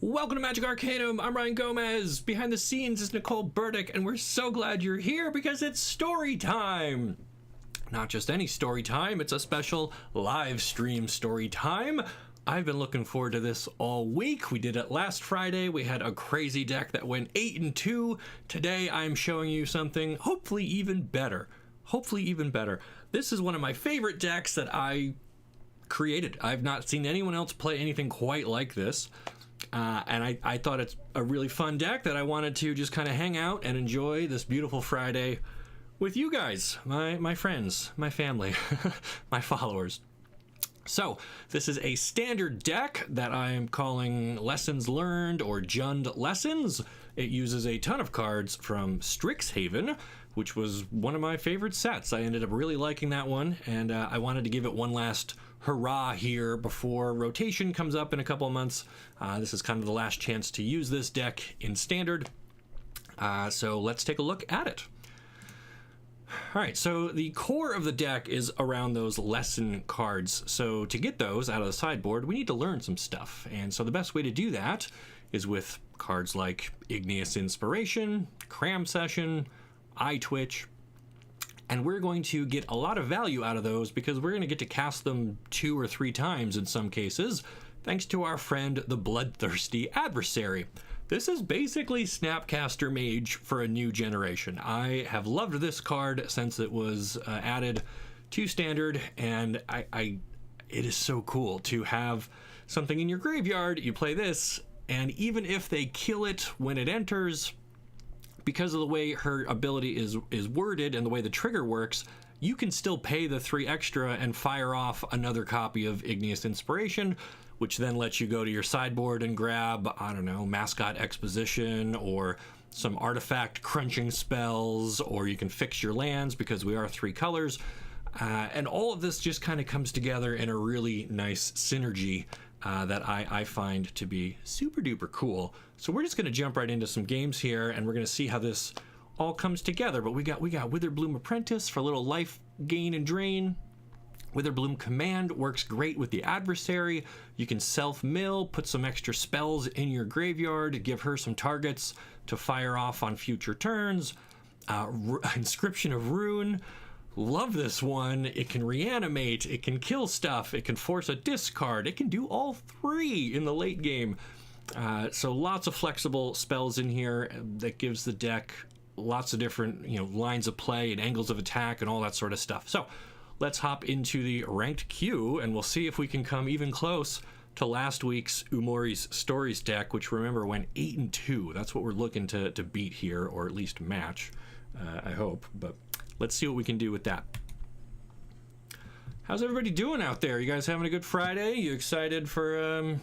Welcome to Magic Arcanum. I'm Ryan Gomez. Behind the scenes is Nicole Burdick, and we're so glad you're here because it's story time. Not just any story time, it's a special live stream story time. I've been looking forward to this all week. We did it last Friday. We had a crazy deck that went 8-2. Today I'm showing you something hopefully even better. This is one of my favorite decks that I created. I've not seen anyone else play anything quite like this. And I thought it's a really fun deck that I wanted to just kind of hang out and enjoy this beautiful Friday with you guys, my friends, my family, my followers. So this is a standard deck that I am calling Lessons Learned or Jund Lessons. It uses a ton of cards from Strixhaven, which was one of my favorite sets. I ended up really liking that one, and I wanted to give it one last hurrah here before rotation comes up in a couple of months. This is kind of the last chance to use this deck in standard. So let's take a look at it. All right, so the core of the deck is around those lesson cards. So to get those out of the sideboard, we need to learn some stuff. And so the best way to do that is with cards like Igneous Inspiration, Cram Session, Eye Twitch. And we're going to get a lot of value out of those because we're going to get to cast them 2 or 3 times in some cases, thanks to our friend, the Bloodthirsty Adversary. This is basically Snapcaster Mage for a new generation. I have loved this card since it was added to Standard, and it is so cool to have something in your graveyard. You play this, and even if they kill it when it enters, because of the way her ability is worded and the way the trigger works, you can still pay the 3 extra and fire off another copy of Igneous Inspiration, which then lets you go to your sideboard and grab, I don't know, Mascot Exposition or some artifact crunching spells, or you can fix your lands because we are 3 colors. And all of this just kind of comes together in a really nice synergy that I find to be super duper cool. So we're just going to jump right into some games here, and we're going to see how this all comes together. But we got Witherbloom Apprentice for a little life gain and drain. Witherbloom Command works great with the adversary. You can self-mill, put some extra spells in your graveyard, give her some targets to fire off on future turns. Inscription of Ruin. Love this one. It can reanimate, it can kill stuff, it can force a discard, it can do all 3 in the late game. So lots of flexible spells in here that gives the deck lots of different lines of play and angles of attack and all that sort of stuff. So let's hop into the ranked queue and we'll see if we can come even close to last week's Umori's Stories deck, which remember went 8-2. That's what we're looking to beat here, or at least match, I hope. But let's see what we can do with that. How's everybody doing out there? You guys having a good Friday? You excited for,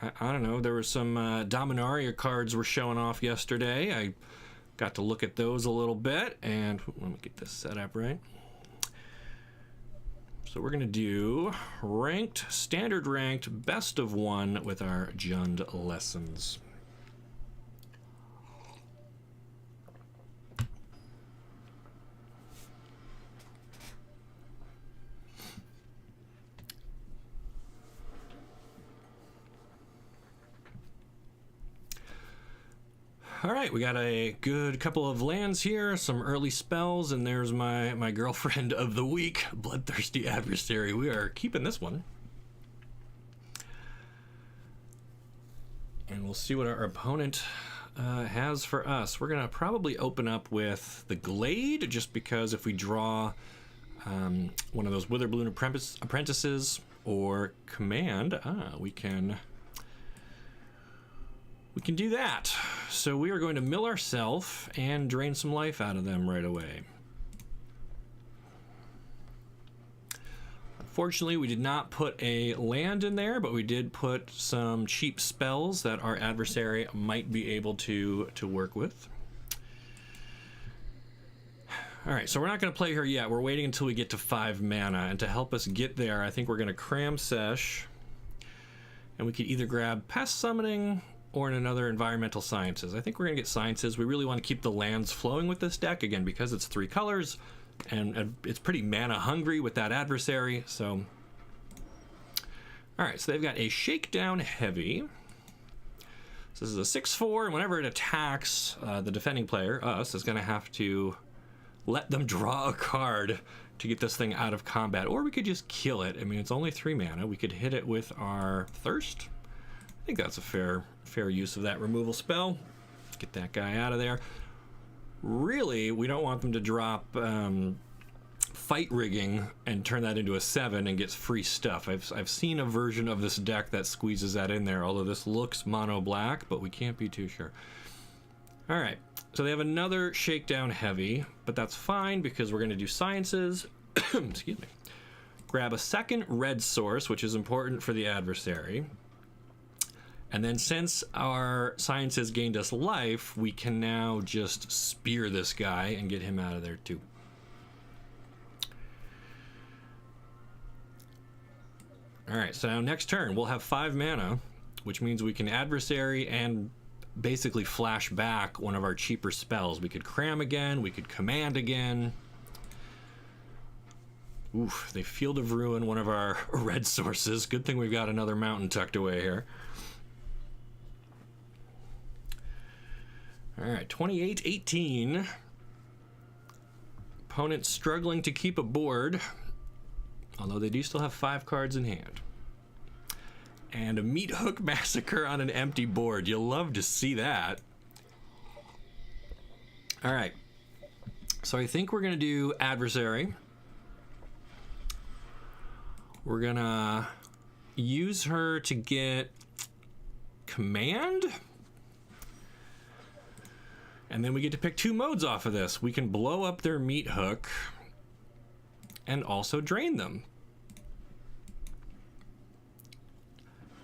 I don't know, there were some Dominaria cards were showing off yesterday. I got to look at those a little bit, and let me get this set up right. So we're going to do ranked, standard ranked, best of 1 with our Jund Lessons. All right, we got a good couple of lands here, some early spells, and there's my girlfriend of the week, Bloodthirsty Adversary. We are keeping this one. And we'll see what our opponent has for us. We're going to probably open up with the Glade, just because if we draw one of those Witherbloom Apprentices or Command, we can do that. So we are going to mill ourselves and drain some life out of them right away. Unfortunately, we did not put a land in there, but we did put some cheap spells that our adversary might be able to work with. All right, so we're not going to play her yet. We're waiting until we get to 5 mana, and to help us get there, I think we're going to Cram Sesh, and we could either grab Pest Summoning or in another Environmental Sciences. I think we're going to get Sciences. We really want to keep the lands flowing with this deck, again, because it's 3 colors, and it's pretty mana hungry with that adversary, so... Alright, so they've got a Shakedown Heavy. So this is a 6/4, and whenever it attacks, the defending player, us, is going to have to let them draw a card to get this thing out of combat. Or we could just kill it. I mean, it's only 3 mana. We could hit it with our Thirst. I think that's a fair use of that removal spell. Get that guy out of there. Really, we don't want them to drop Fight Rigging and turn that into a 7 and gets free stuff. I've seen a version of this deck that squeezes that in there, although this looks mono black, but we can't be too sure. All right, so they have another Shakedown Heavy, but that's fine because we're going to do Sciences. Excuse me. Grab a second red source, which is important for the adversary. And then since our Sciences gained us life, we can now just spear this guy and get him out of there too. All right, so now next turn, we'll have 5 mana, which means we can adversary and basically flash back one of our cheaper spells. We could cram again, we could command again. Oof, they Field of Ruin one of our red sources. Good thing we've got another mountain tucked away here. All right, 28-18. Opponent struggling to keep a board, although they do still have 5 cards in hand. And a Meat Hook Massacre on an empty board. You'll love to see that. All right, so I think we're gonna do Adversary. We're gonna use her to get Command. And then we get to pick 2 modes off of this. We can blow up their Meat Hook and also drain them.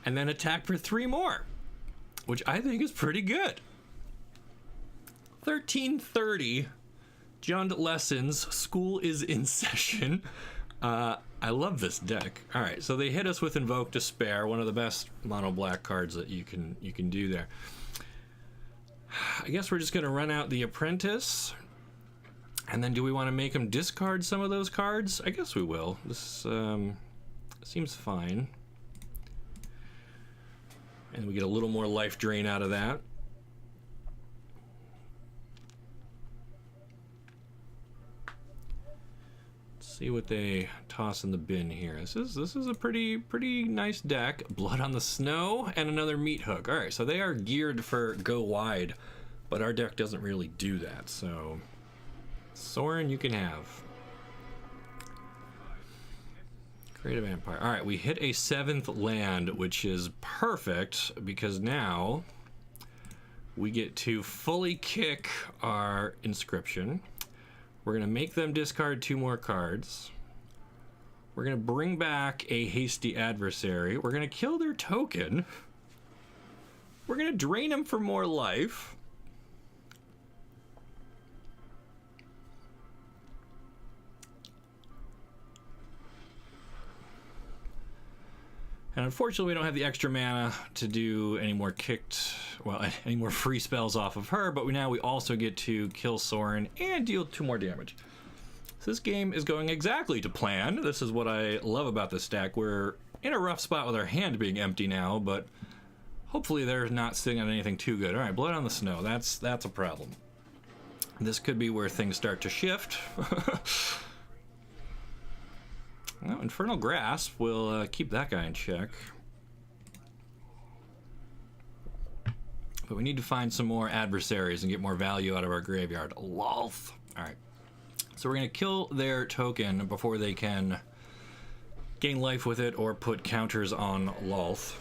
And then attack for 3 more, which I think is pretty good. 1330, Jund Lessons, School is in Session. I love this deck. All right, so they hit us with Invoke Despair, one of the best mono black cards that you can do there. I guess we're just gonna run out the Apprentice. And then do we want to make them discard some of those cards? I guess we will. This seems fine. And we get a little more life drain out of that. Let's see what they toss in the bin here. This is a pretty nice deck. Blood on the Snow and another Meat Hook. All right, so they are geared for go wide, but our deck doesn't really do that. So Sorin, you can have. Creative Empire. All right, we hit a 7th land, which is perfect because now we get to fully kick our Inscription. We're gonna make them discard 2 more cards. We're gonna bring back a Hasty Adversary. We're gonna kill their token. We're gonna drain them for more life. And unfortunately, we don't have the extra mana to do any more any more free spells off of her, but now we also get to kill Sorin and deal 2 more damage. So this game is going exactly to plan. This is what I love about this deck. We're in a rough spot with our hand being empty now, but hopefully they're not sitting on anything too good. All right, Blood on the Snow, that's a problem. This could be where things start to shift. Well, Infernal Grasp will keep that guy in check. But we need to find some more adversaries and get more value out of our graveyard. Lolth. All right. So we're going to kill their token before they can gain life with it or put counters on Lolth.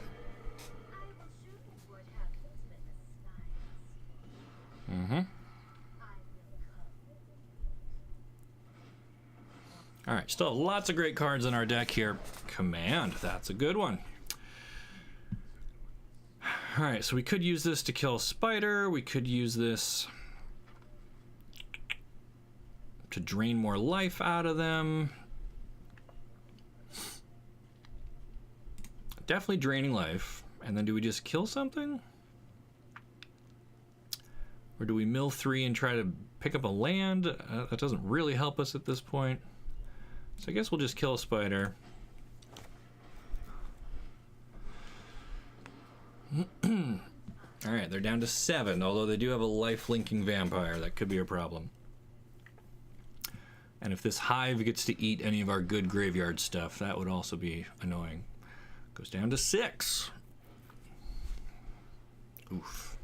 All right, still lots of great cards in our deck here. Command, that's a good one. All right, so we could use this to kill Spider. We could use this to drain more life out of them. Definitely draining life. And then do we just kill something? Or do we mill 3 and try to pick up a land? That doesn't really help us at this point. So I guess we'll just kill a Spider. All right, they're down to 7, although they do have a life-linking vampire. That could be a problem. And if this hive gets to eat any of our good graveyard stuff, that would also be annoying. Goes down to 6. Oof.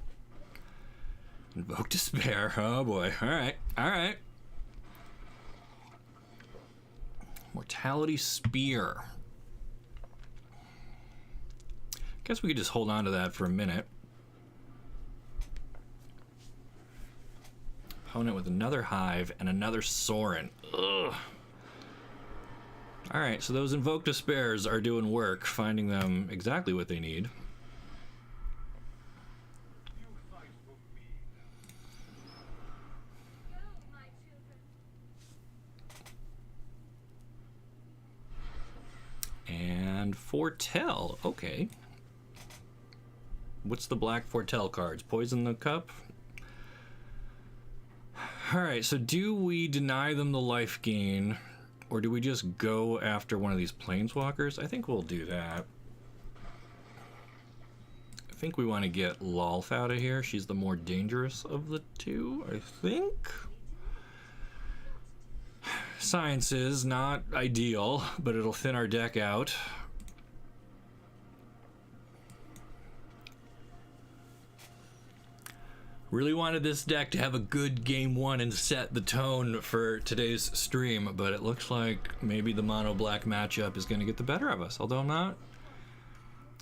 Invoke Despair. Oh boy. All right. All right. Mortality Spear. Guess we could just hold on to that for a minute. Opponent with another hive and another Sorin. Ugh. All right, so those Invoke Despairs are doing work, finding them exactly what they need. And Foretell, okay. What's the black Foretell cards? Poison the Cup? Alright, so do we deny them the life gain, or do we just go after one of these planeswalkers? I think we'll do that. I think we want to get Lolth out of here. She's the more dangerous of the two, I think. Science is not ideal, but it'll thin our deck out. Really wanted this deck to have a good game 1 and set the tone for today's stream, but it looks like maybe the mono black matchup is going to get the better of us, although I'm not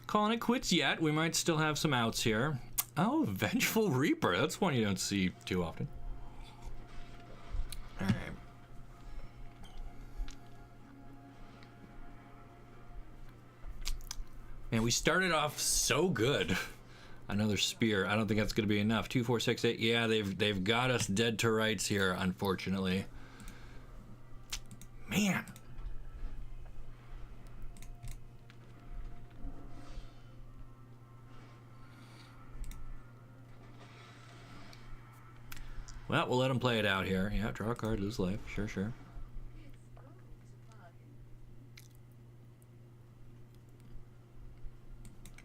calling it quits yet. We might still have some outs here. Oh, Vengeful Reaper. That's one you don't see too often. All right. Man, we started off so good. Another spear. I don't think that's going to be enough. 2, 4, 6, 8. Yeah, they've got us dead to rights here, unfortunately. Man. Well, we'll let them play it out here. Yeah, draw a card, lose life. Sure, sure.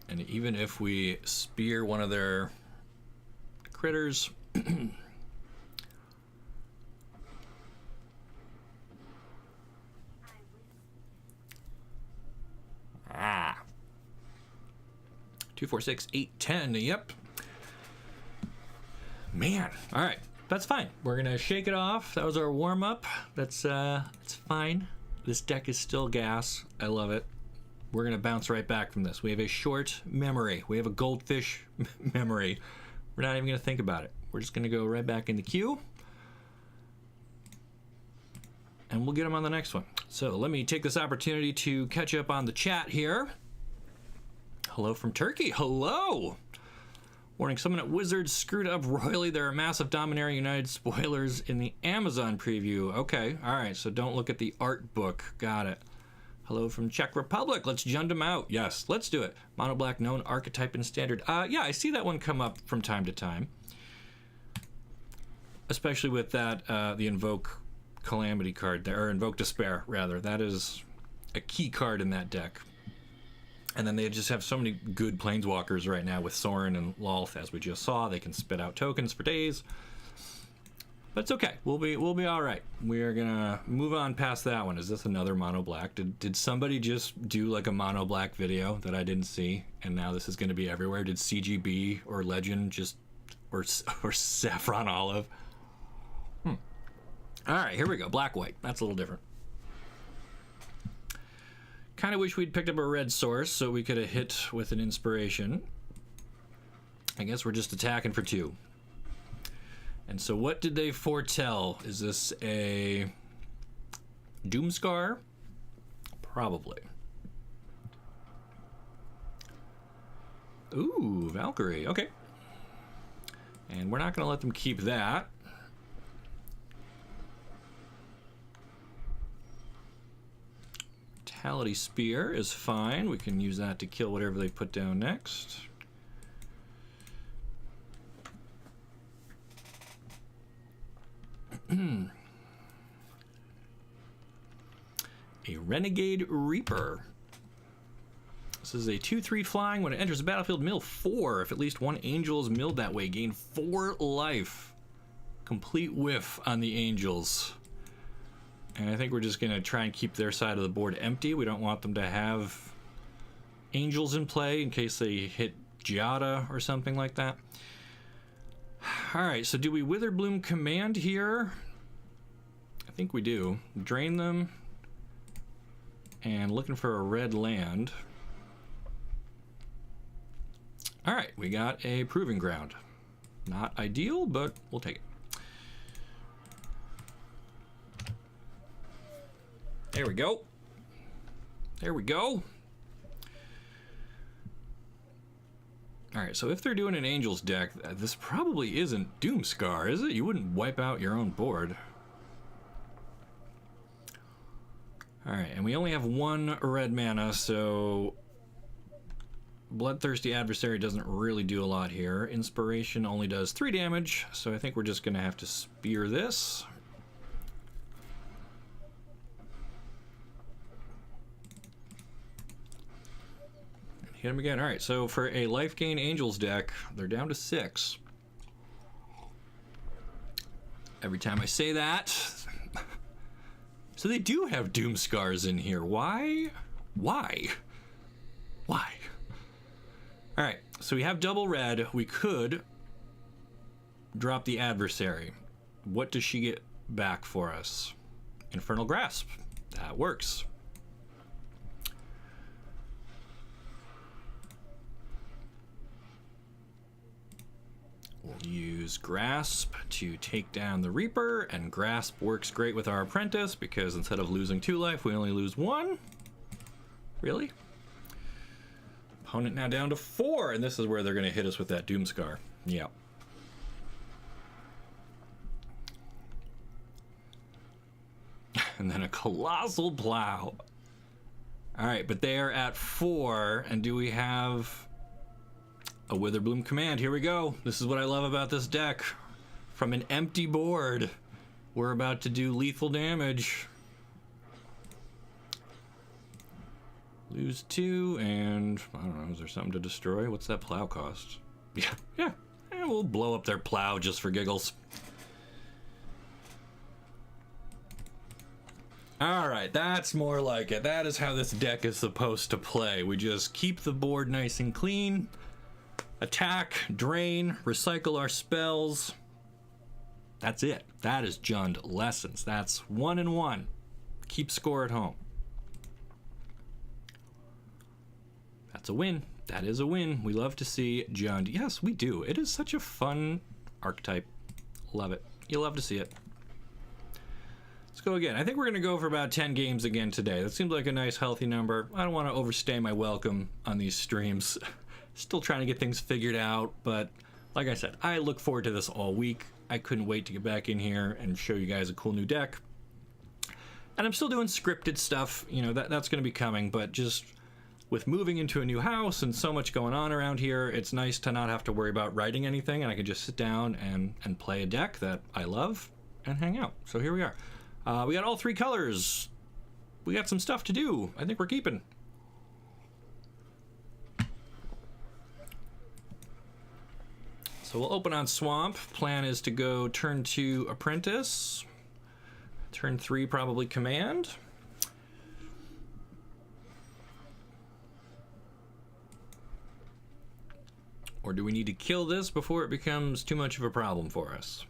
And even if we spear one of their critters, ah, 2, 4, 6, 8, 10. Yep. Man, all right, that's fine. We're gonna shake it off. That was our warm up. That's fine. This deck is still gas. I love it. We're going to bounce right back from this. We have a short memory. We have a goldfish memory. We're not even going to think about it. We're just going to go right back in the queue. And we'll get them on the next one. So let me take this opportunity to catch up on the chat here. Hello from Turkey. Hello. Warning, someone at Wizards screwed up royally. There are massive Dominaria United spoilers in the Amazon preview. Okay. All right. So don't look at the art book. Got it. Hello from Czech Republic. Let's jund them out. Yes, let's do it. Mono black, known archetype in standard. Yeah, I see that one come up from time to time. Especially with that, the Invoke Calamity card there, or Invoke Despair, rather. That is a key card in that deck. And then they just have so many good planeswalkers right now with Sorin and Lolth, as we just saw. They can spit out tokens for days. But it's okay. We'll be all right. We are gonna move on past that one. Is this another mono black? Did somebody just do like a mono black video that I didn't see, and now this is gonna be everywhere? Did CGB or Legend just or Saffron Olive? All right, here we go. Black white. That's a little different. Kind of wish we'd picked up a red source so we could have hit with an inspiration. I guess we're just attacking for 2. And so what did they foretell? Is this a Doomscar? Probably. Ooh, Valkyrie. Okay. And we're not going to let them keep that. Mortality Spear is fine. We can use that to kill whatever they put down next. A Renegade Reaper. This is a 2/3 flying. When it enters the battlefield, mill 4. If at least one angel is milled that way, gain 4 life. Complete whiff on the angels. And I think we're just going to try and keep their side of the board empty. We don't want them to have angels in play in case they hit Giada or something like that. Alright, so do we Witherbloom command here? I think we do. Drain them. And looking for a red land. Alright, we got a proving ground. Not ideal, but we'll take it. There we go. There we go. Alright, so if they're doing an Angels deck, this probably isn't Doomscar, is it? You wouldn't wipe out your own board. Alright, and we only have 1 red mana, so Bloodthirsty Adversary doesn't really do a lot here. Inspiration only does 3 damage, so I think we're just going to have to spear this. Hit him again. Alright, so for a life gain Angels deck, they're down to 6. Every time I say that. So they do have Doomscars in here. Why? Why? Why? Alright, so we have double red. We could drop the Adversary. What does she get back for us? Infernal Grasp. That works. We'll use Grasp to take down the Reaper, and Grasp works great with our Apprentice because instead of losing 2 life, we only lose 1. Really? Opponent now down to 4, and this is where they're going to hit us with that Doomscar. Yeah. And then a Colossal Plow. Alright, but they are at 4, and do we have a Witherbloom command? Here we go. This is what I love about this deck. From an empty board, we're about to do lethal damage. Lose 2, and I don't know, is there something to destroy? What's that plow cost? Yeah. We'll blow up their plow just for giggles. Alright, that's more like it. That is how this deck is supposed to play. We just keep the board nice and clean. Attack, drain, recycle our spells. That's it. That is Jund Lessons. That's 1 and 1. Keep score at home. That's a win. That is a win. We love to see Jund. Yes, we do. It is such a fun archetype. Love it. You love to see it. Let's go again. I think we're going to go for about 10 games again today. That seems like a nice, healthy number. I don't want to overstay my welcome on these streams. Still trying to get things figured out, but like I said, I look forward to this all week. I couldn't wait to get back in here and show you guys a cool new deck. And I'm still doing scripted stuff, you know, that's going to be coming, but just with moving into a new house and so much going on around here, it's nice to not have to worry about writing anything, and I can just sit down and play a deck that I love and hang out. So here we are. We got all 3 colors. We got some stuff to do. I think we're keeping. So we'll open on Swamp. Plan is to go turn 2 Apprentice. Turn 3 probably Command. Or do we need to kill this before it becomes too much of a problem for us?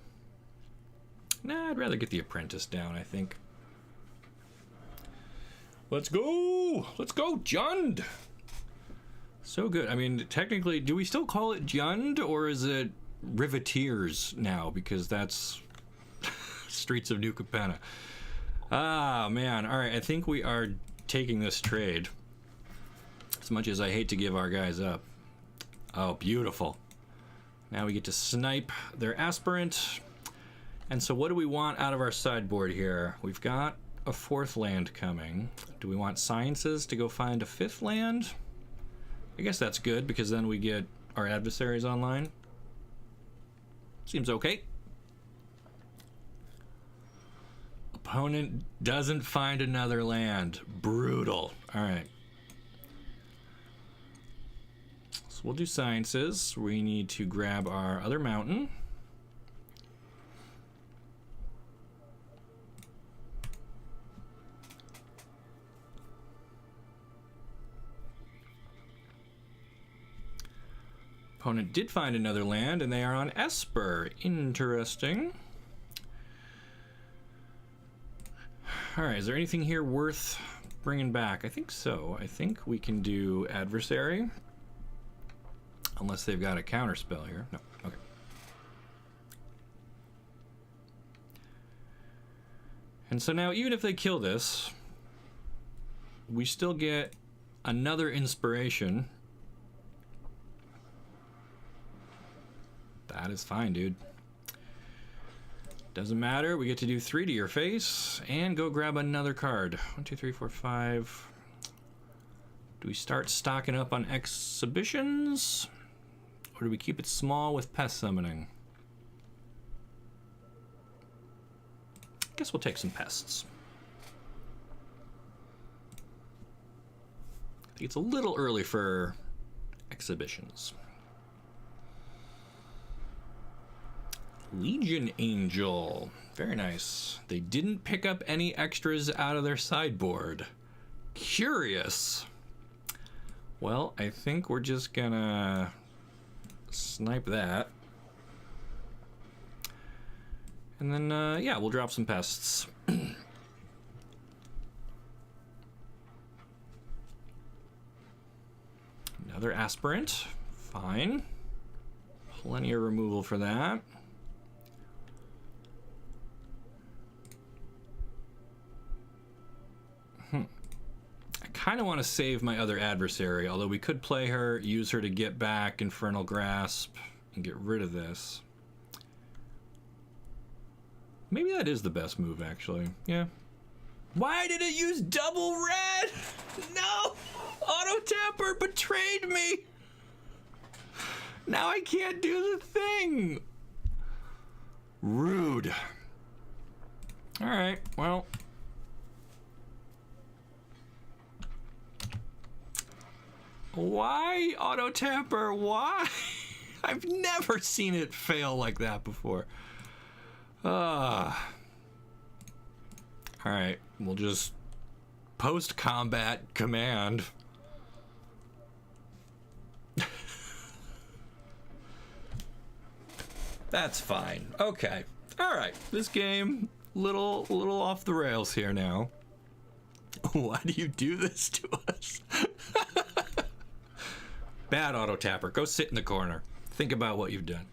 Nah, I'd rather get the Apprentice down, I think. Let's go! Let's go, Jund! So good. I mean, technically, do we still call it Jund, or is it Riveteers now? Because that's Streets of New Capenna. Ah, man. All right, I think we are taking this trade. As much as I hate to give our guys up. Oh, beautiful. Now we get to snipe their Aspirant. And so what do we want out of our sideboard here? We've got a 4th land coming. Do we want Sciences to go find a 5th land? I guess that's good, because then we get our adversaries online. Seems okay. Opponent doesn't find another land. Brutal. All right. So we'll do sciences. We need to grab our other mountain. Opponent did find another land, and they are on Esper. Interesting. All right, is there anything here worth bringing back? I think so. I think we can do adversary. Unless they've got a counter spell here. No, okay. And so now, even if they kill this, we still get another inspiration. That is fine, dude. Doesn't matter. We get to do 3 to your face and go grab another card. 1, 2, 3, 4, 5. Do we start stocking up on exhibitions? Or do we keep it small with pest summoning? I guess we'll take some pests. I think it's a little early for exhibitions. Legion Angel. Very nice. They didn't pick up any extras out of their sideboard. Curious. Well, I think we're just gonna snipe that. And then, yeah, we'll drop some pests. Another aspirant. Fine. Plenty of removal for that. I kind of want to save my other adversary, although we could play her, use her to get back Infernal Grasp, and get rid of this. Maybe that is the best move, actually. Yeah. Why did it use double red? No! Auto-tapper betrayed me! Now I can't do the thing! Rude. Alright, well... Why, auto-tapper? Why? I've never seen it fail like that before. Alright, we'll just post-combat command. That's fine. Okay. Alright, this game, little off the rails here now. Why do you do this to us? Bad auto-tapper. Go sit in the corner. Think about what you've done.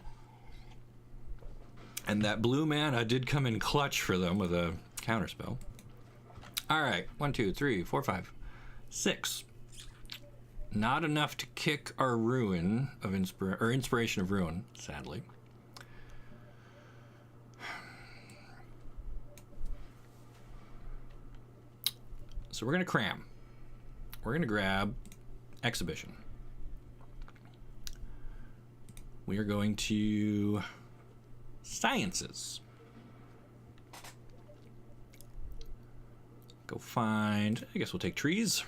And that blue mana did come in clutch for them with a counterspell. All right. 1, 2, 3, 4, 5, 6. Not enough to kick our ruin of inspiration of ruin, sadly. So we're going to cram. We're going to grab exhibition. We are going to sciences. Go find, I guess we'll take trees.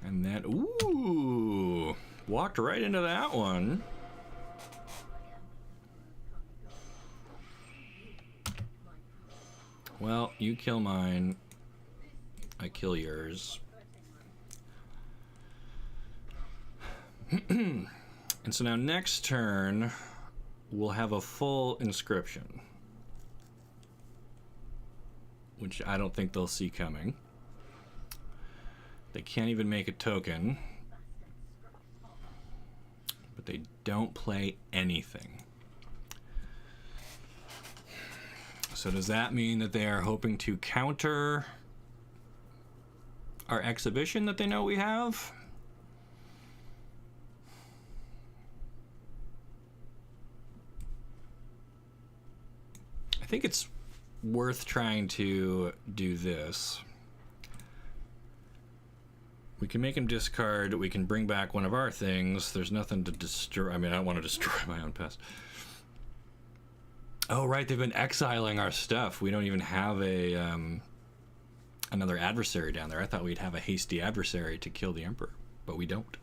And then, ooh, walked right into that one. Well, you kill mine. I kill yours. And so now next turn, we'll have a full inscription. Which I don't think they'll see coming. They can't even make a token. But they don't play anything. So does that mean that they are hoping to counter our exhibition that they know we have? I think it's worth trying to do this. We can make him discard. We can bring back one of our things. There's nothing to destroy. I mean, I don't want to destroy my own pest. Oh, right. They've been exiling our stuff. We don't even have a another adversary down there. I thought we'd have a hasty adversary to kill the Emperor, but we don't.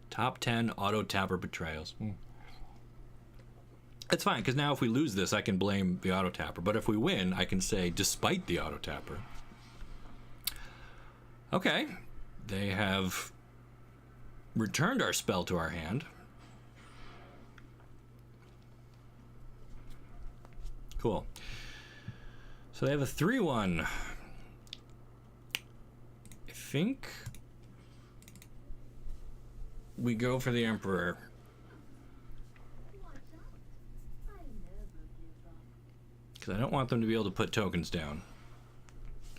Top 10 auto-tapper betrayals. It's fine, because now if we lose this, I can blame the auto-tapper. But if we win, I can say, despite the auto-tapper. Okay. They have returned our spell to our hand. Cool. So they have a 3-1. I think we go for the Emperor. Because I don't want them to be able to put tokens down.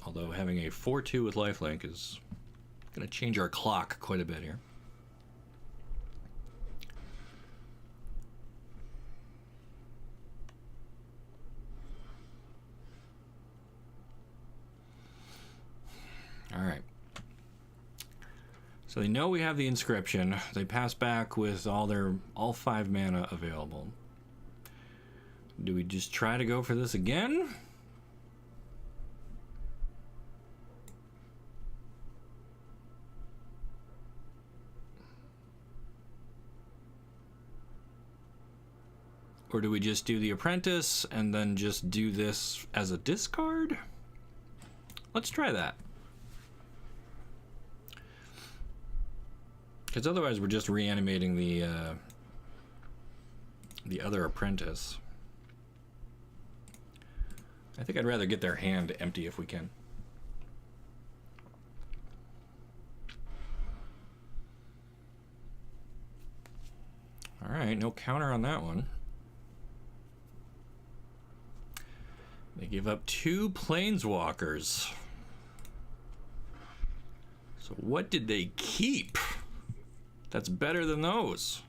Although having a 4-2 with lifelink is going to change our clock quite a bit here. All right. So they know we have the inscription. They pass back with all 5 mana available. Do we just try to go for this again? Or do we just do the apprentice and then just do this as a discard? Let's try that. Because otherwise we're just reanimating the other apprentice. I think I'd rather get their hand empty if we can. All right, no counter on that one. They give up 2 planeswalkers. So what did they keep? That's better than those.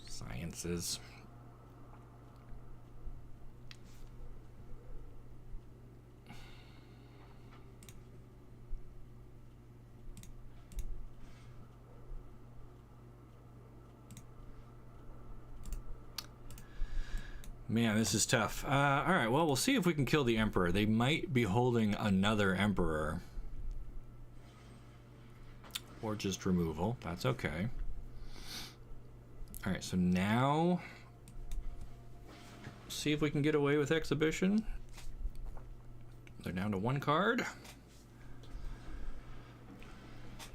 Sciences. Man, this is tough. All right, well, we'll see if we can kill the Emperor. They might be holding another Emperor. Or just removal. That's okay. All right, so now... see if we can get away with Exhibition. They're down to 1 card.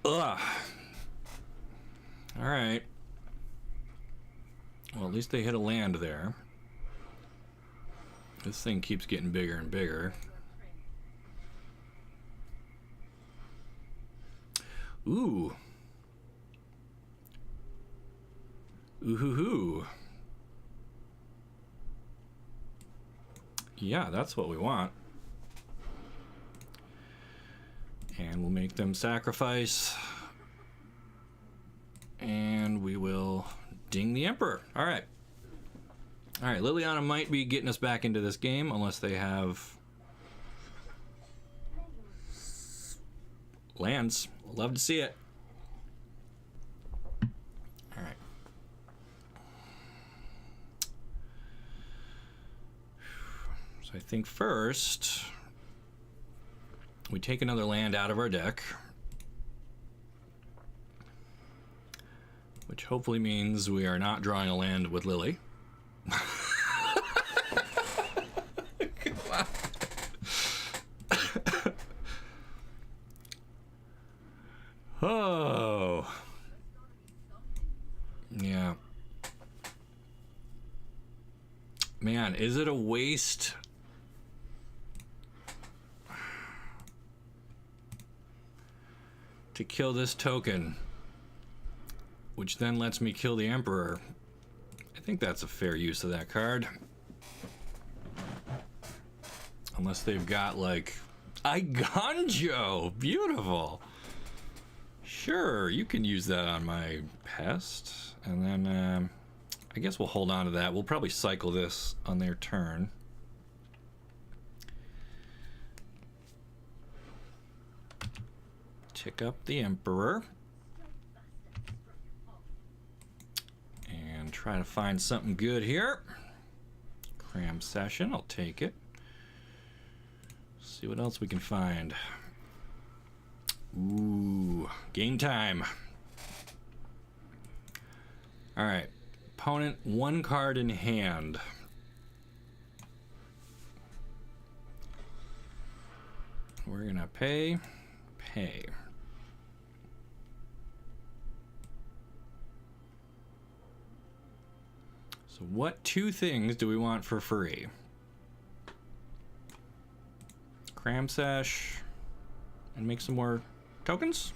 Ugh. All right. Well, at least they hit a land there. This thing keeps getting bigger and bigger. Ooh. Ooh-hoo-hoo. Yeah, that's what we want. And we'll make them sacrifice. And we will ding the Emperor. All right. All right, Liliana might be getting us back into this game unless they have lands. Love to see it. All right. So I think first we take another land out of our deck, which hopefully means we are not drawing a land with Lily. Oh. Yeah. Man, is it a waste? To kill this token, which then lets me kill the Emperor. I think that's a fair use of that card. Unless they've got, like, Iganjo! Beautiful! Sure, you can use that on my pest. And then, I guess we'll hold on to that. We'll probably cycle this on their turn. Tick up the Emperor. And try to find something good here. Cram session, I'll take it. See what else we can find. Ooh, game time. Alright, opponent, one card in hand. We're gonna pay. So what two things do we want for free? Cram sesh and make some more tokens.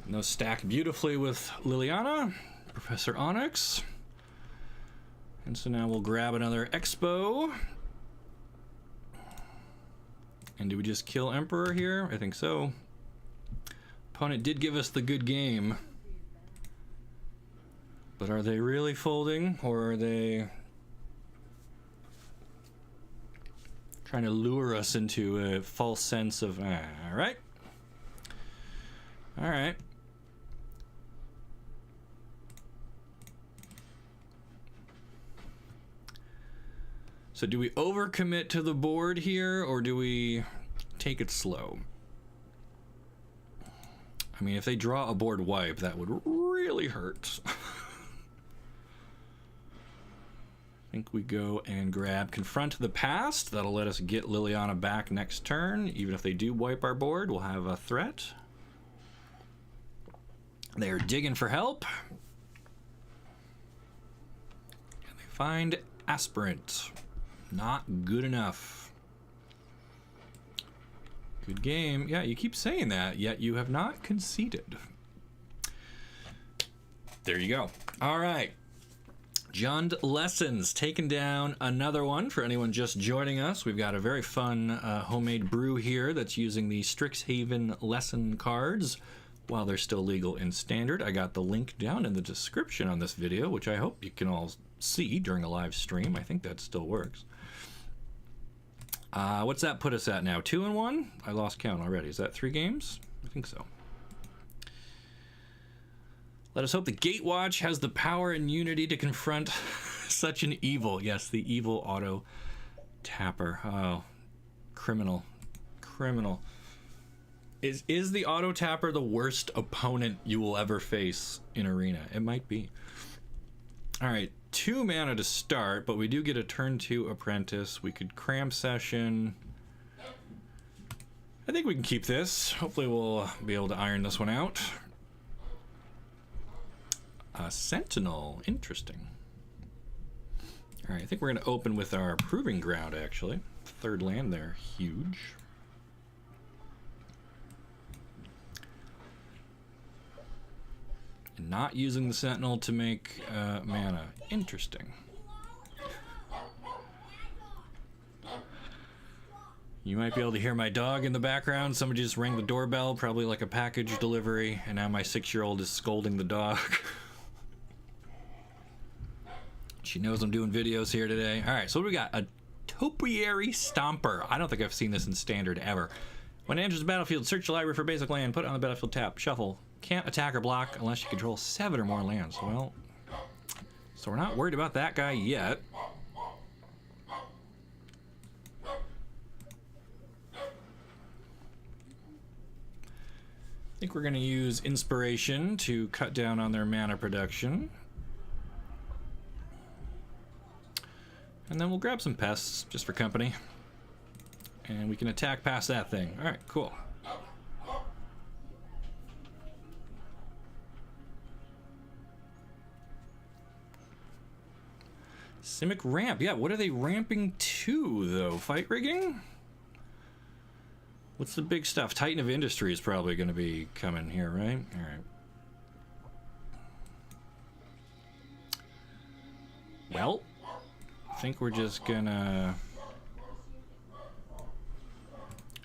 And those stack beautifully with Liliana, Professor Onyx. And so now we'll grab another Expo. And do we just kill Emperor here? I think so. Opponent did give us the good game. But are they really folding, or are they trying to lure us into a false sense of, all right. All right. So do we overcommit to the board here, or do we take it slow? I mean, if they draw a board wipe, that would really hurt. I think we go and grab Confront the Past. That'll let us get Liliana back next turn. Even if they do wipe our board, we'll have a threat. They're digging for help. And they find Aspirant. Not good enough. Good game. Yeah, you keep saying that, yet you have not conceded. There you go. All right. Jund Lessons, taking down another one for anyone just joining us. We've got a very fun homemade brew here that's using the Strixhaven lesson cards while they're still legal in Standard. I got the link down in the description on this video, which I hope you can all see during a live stream. I think that still works. What's that put us at now? 2-1? I lost count already. Is that 3 games? I think so. Let us hope the Gatewatch has the power and unity to confront such an evil. Yes, the evil auto tapper. Oh, criminal. Criminal. Is the auto tapper the worst opponent you will ever face in Arena? It might be. All right, 2 mana to start, but we do get a turn 2 Apprentice. We could Cram Session. I think we can keep this. Hopefully we'll be able to iron this one out. Sentinel, interesting. All right, I think we're gonna open with our Proving Ground, actually. 3rd land there, huge. And not using the Sentinel to make mana, interesting. You might be able to hear my dog in the background. Somebody just rang the doorbell, probably like a package delivery, and now my 6-year-old is scolding the dog. She knows I'm doing videos here today. All right, so what do we got? A Topiary Stomper. I don't think I've seen this in Standard ever. When it enters the battlefield, search the library for basic land, put it on the battlefield, tap, shuffle. Can't attack or block unless you control 7 or more lands. Well, so we're not worried about that guy yet. I think we're going to use Inspiration to cut down on their mana production. And then we'll grab some pests just for company. And we can attack past that thing. All right, cool. Simic Ramp. Yeah, what are they ramping to, though? Fight rigging? What's the big stuff? Titan of Industry is probably going to be coming here, right? All right. Well, I think we're just gonna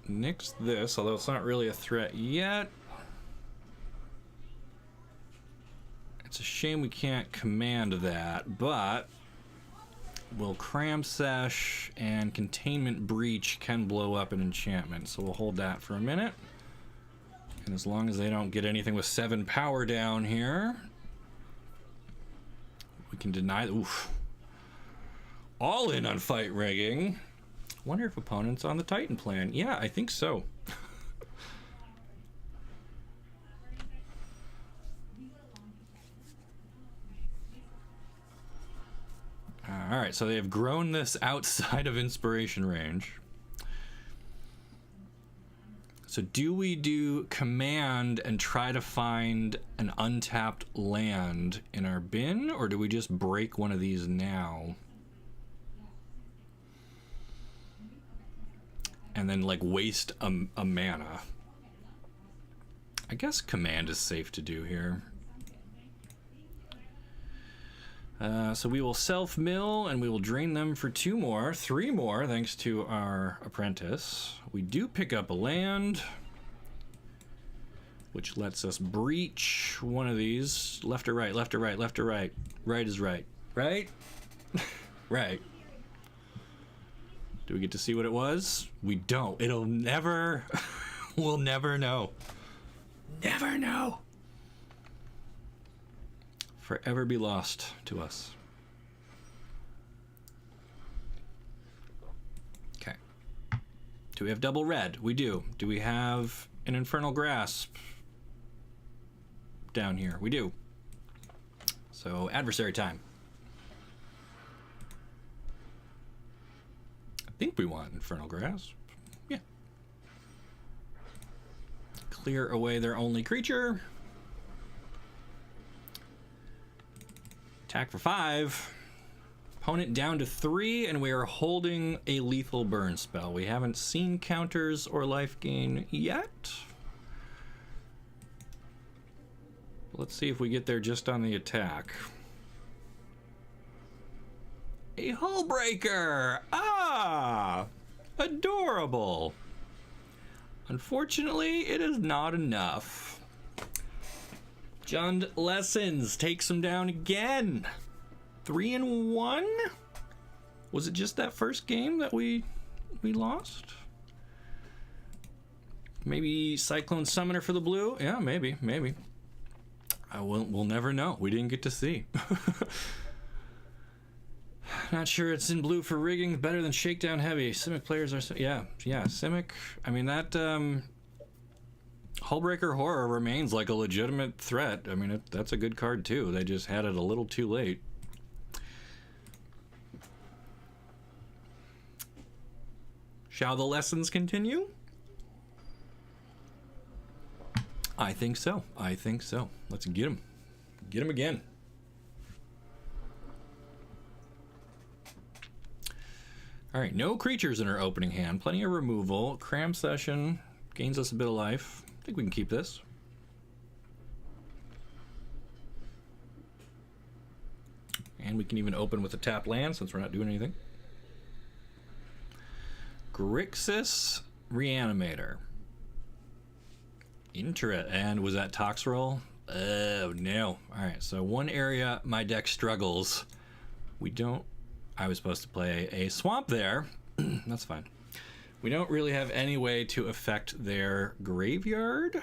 nix this, although it's not really a threat yet. It's a shame we can't command that, but will cram sesh, and containment breach can blow up an enchantment. So we'll hold that for a minute. And as long as they don't get anything with 7 power down here, we can deny. Oof. All in on fight rigging. Wonder if opponents on the Titan plan. Yeah, I think so. All right, so they have grown this outside of inspiration range. So do we do command and try to find an untapped land in our bin, or do we just break one of these now? And then like waste a mana. I guess command is safe to do here. So we will self-mill and we will drain them for 3 more, thanks to our apprentice. We do pick up a land, which lets us breach one of these. Left or right, left or right, left or right. Right is right. Right? Right. Do we get to see what it was? We don't. It'll never... we'll never know. Never know. Forever be lost to us. Okay. Do we have double red? We do. Do we have an Infernal Grasp down here? We do. So, adversary time. I think we want Infernal Grasp. Yeah. Clear away their only creature. Attack for 5. Opponent down to 3, and we are holding a lethal burn spell. We haven't seen counters or life gain yet. Let's see if we get there just on the attack. A Hullbreaker! Ah! Adorable! Unfortunately, it is not enough. Jund Lessons takes him down again. 3-1? Was it just that first game that we lost? Maybe Cyclone Summoner for the blue? Yeah, maybe. We'll never know. We didn't get to see. Not sure it's in blue for rigging. Better than Shakedown Heavy. Simic players are... Yeah, Simic. I mean, that... Hullbreaker Horror remains like a legitimate threat. I mean, that's a good card too. They just had it a little too late. Shall the lessons continue? I think so. Let's get him. Get him again. All right, no creatures in our opening hand. Plenty of removal. Cram Session gains us a bit of life. I think we can keep this. And we can even open with a tap land since we're not doing anything. Grixis Reanimator. And was that Toxrill? Oh no. Alright, so one area my deck struggles. I was supposed to play a swamp there. That's fine. We don't really have any way to affect their graveyard.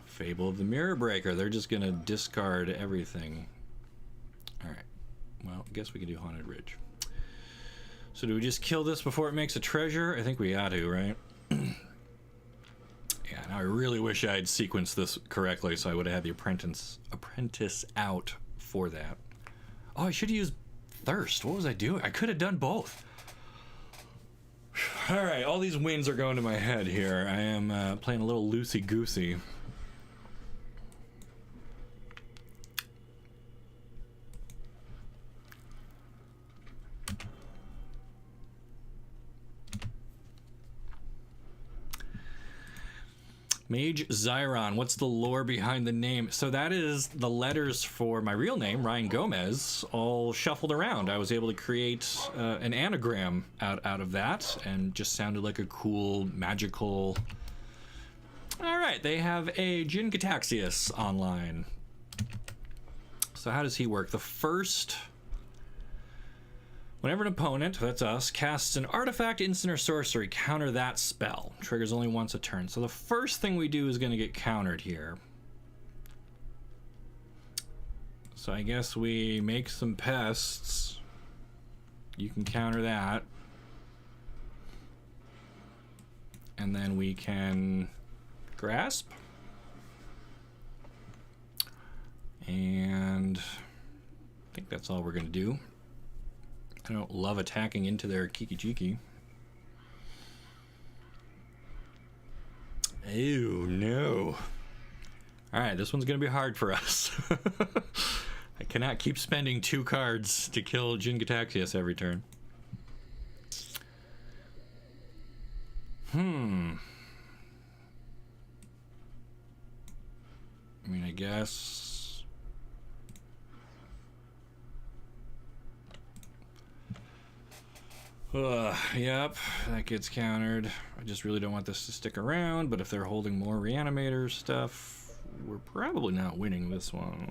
Fable of the Mirror Breaker. They're just gonna discard everything. Alright. Well, I guess we can do Haunted Ridge. So do we just kill this before it makes a treasure? I think we ought to, right? Yeah, now I really wish I had sequenced this correctly so I would have had the apprentice out for that. Oh, I should have used Thirst. What was I doing? I could have done both. All right, all these wins are going to my head here. I am playing a little loosey-goosey. Mage Zyron, what's the lore behind the name? So that is the letters for my real name, Ryan Gomez, all shuffled around. I was able to create an anagram out of that, and just sounded like a cool, magical All right, they have a Jin Gataxius online. So how does he work? The first... Whenever an opponent, that's us, casts an artifact, instant, or sorcery, counter that spell. Triggers only once a turn. So the first thing we do is going to get countered here. So I guess we make some pests. You can counter that. And then we can grasp. And I think that's all we're going to do. I don't love attacking into their Kiki-Jiki. Ew, no. Alright, this one's going to be hard for us. I cannot keep spending 2 cards to kill Jin Gataxius every turn. I mean, I guess... yep, that gets countered. I just really don't want this to stick around, but if they're holding more Reanimator stuff, we're probably not winning this one.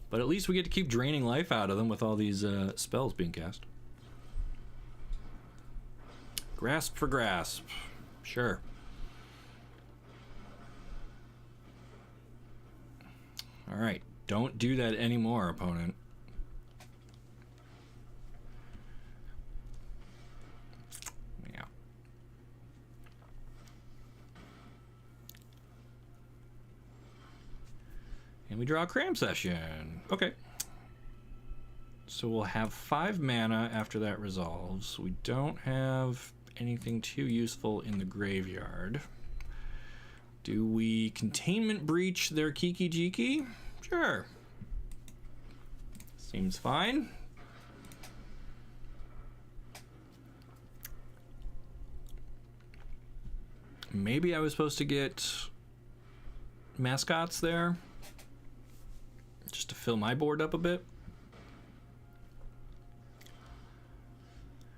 But at least we get to keep draining life out of them with all these spells being cast. Grasp for grasp. Sure. Alright, don't do that anymore, opponent. Yeah. And we draw a Cram Session. Okay. So we'll have 5 mana after that resolves. We don't have anything too useful in the graveyard. Do we Containment Breach their Kiki-Jiki? Sure. Seems fine. Maybe I was supposed to get mascots there, just to fill my board up a bit.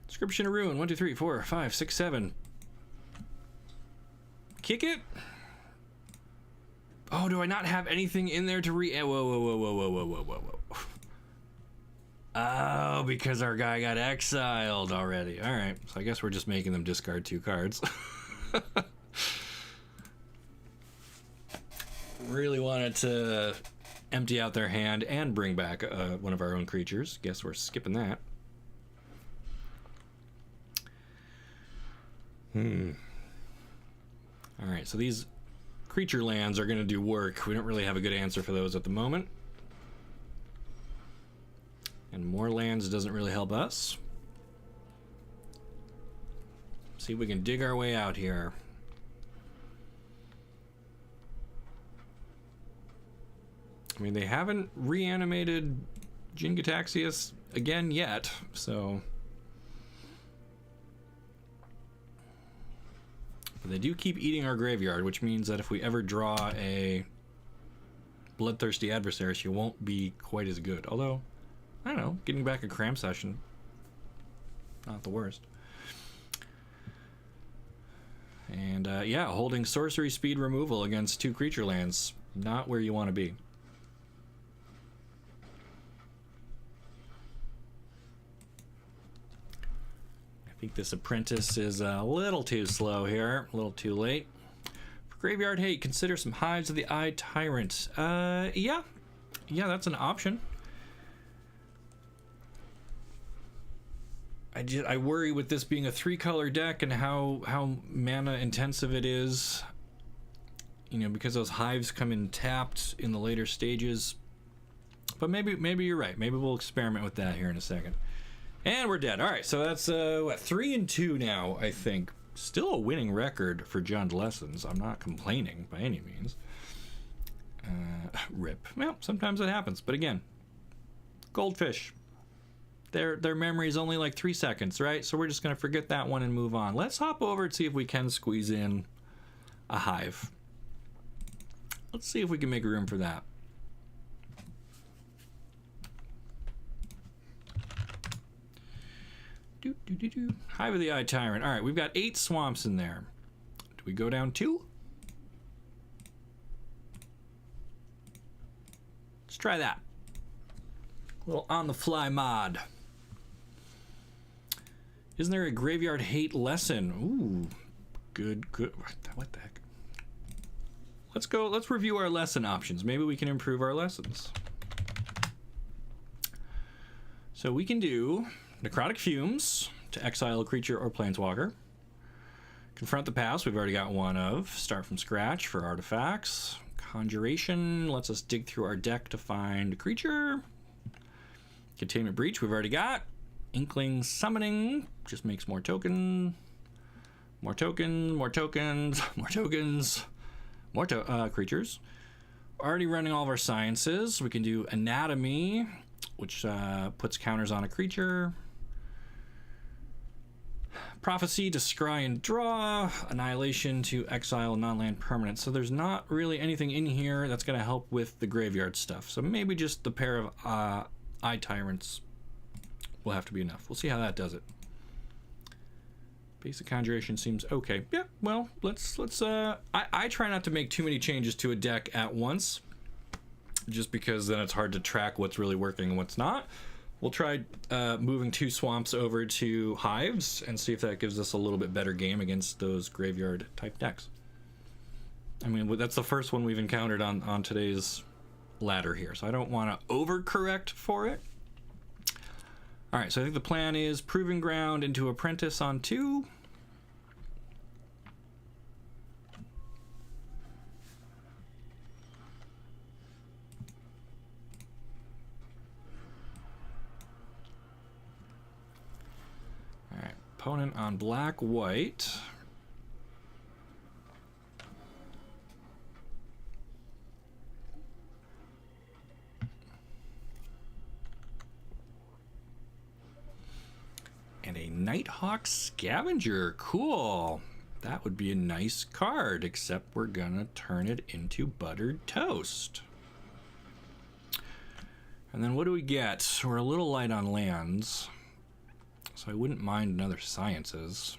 Inscription of Ruin, 1, 2, 3, 4, 5, 6, 7. Kick it? Oh, do I not have anything in there to whoa, whoa, whoa, whoa, whoa, whoa, whoa, whoa, whoa. Oh, because our guy got exiled already. All right, so I guess we're just making them discard 2 cards. Really wanted to empty out their hand and bring back one of our own creatures. Guess we're skipping that. Alright, so these creature lands are going to do work. We don't really have a good answer for those at the moment. And more lands doesn't really help us. See if we can dig our way out here. I mean, they haven't reanimated Jin Gataxius again yet, so... But they do keep eating our graveyard, which means that if we ever draw a bloodthirsty adversary, she won't be quite as good. Although, I don't know, getting back a Cram Session, not the worst. And yeah, holding sorcery speed removal against 2 creature lands, not where you want to be. I think this Apprentice is a little too slow here, a little too late. For Graveyard Hate, consider some Hives of the Eye Tyrant. Yeah, that's an option. I worry with this being a 3-color deck and how mana intensive it is. You know, because those Hives come in tapped in the later stages. But maybe you're right. Maybe we'll experiment with that here in a second. And we're dead. All right, so that's what, 3-2 now, I think. Still a winning record for John's Lessons. I'm not complaining by any means. Rip. Well, sometimes it happens, but again, goldfish. Their memory is only like 3 seconds, right? So we're just gonna forget that one and move on. Let's hop over and see if we can squeeze in a Hive. Let's see if we can make room for that. Hive of the Eye Tyrant. All right, we've got 8 swamps in there. Do we go down 2? Let's try that. A little on-the-fly mod. Isn't there a graveyard hate lesson? Ooh, good. What the heck? Let's review our lesson options. Maybe we can improve our lessons. So we can do Necrotic Fumes to exile a creature or planeswalker. Confront the Past, we've already got one of. Start from scratch for artifacts. Conjuration lets us dig through our deck to find a creature. Containment Breach, we've already got. Inkling Summoning just makes more tokens. More creatures. Already running all of our sciences. We can do Anatomy, which puts counters on a creature. Prophecy to scry and draw. Annihilation to exile non-land permanent. So there's not really anything in here that's going to help with the graveyard stuff. So maybe just the pair of Eye Tyrants will have to be enough. We'll see how that does it. Basic Conjuration seems okay. Yeah, well, let's I try not to make too many changes to a deck at once, just because then it's hard to track what's really working and what's not. We'll try moving 2 swamps over to hives and see if that gives us a little bit better game against those graveyard type decks. I mean, that's the first one we've encountered on today's ladder here, so I don't want to overcorrect for it. All right, so I think the plan is Proving Ground into Apprentice on 2. All right, opponent on black-white. And a Nighthawk Scavenger. Cool. That would be a nice card, except we're gonna turn it into buttered toast. And then what do we get? We're a little light on lands, so I wouldn't mind another sciences.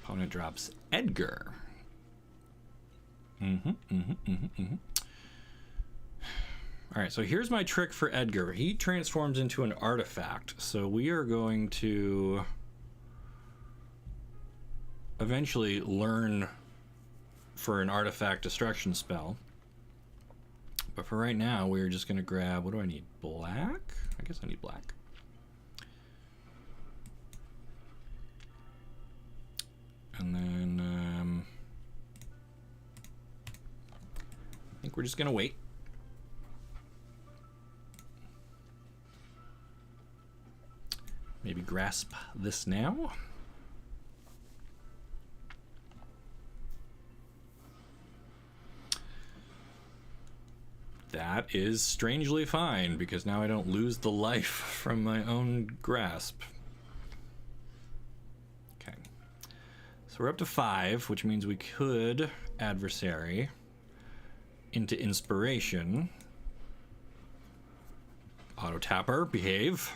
Opponent drops Edgar. All right, so here's my trick for Edgar. He transforms into an artifact, so we are going to eventually learn for an artifact destruction spell. But for right now, we're just going to grab, what do I need? Black? I guess I need black. And then I think we're just gonna wait. Maybe grasp this now. That is strangely fine, because now I don't lose the life from my own grasp. Okay. So we're up to 5, which means we could Adversary into Inspiration. Auto Tapper, behave.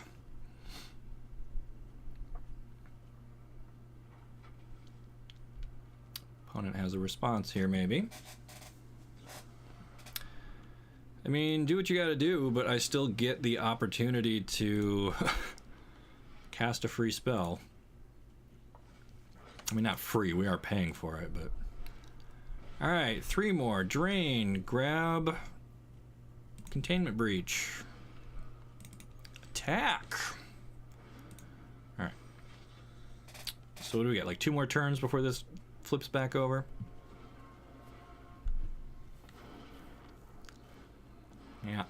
Opponent has a response here, maybe. I mean, do what you gotta do, but I still get the opportunity to cast a free spell. I mean, not free, we are paying for it, but... Alright, 3 more. Drain, grab, Containment Breach. Attack! Alright. So what do we get, like 2 more turns before this flips back over? Yeah.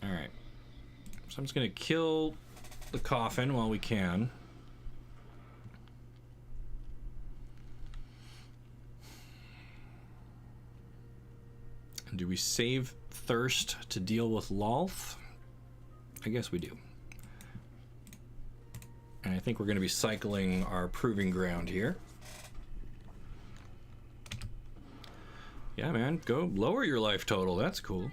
Alright. So I'm just going to kill the coffin while we can. And do we save Thirst to deal with Lolth? I guess we do. And I think we're going to be cycling our proving ground here. Yeah, man, go lower your life total. That's cool.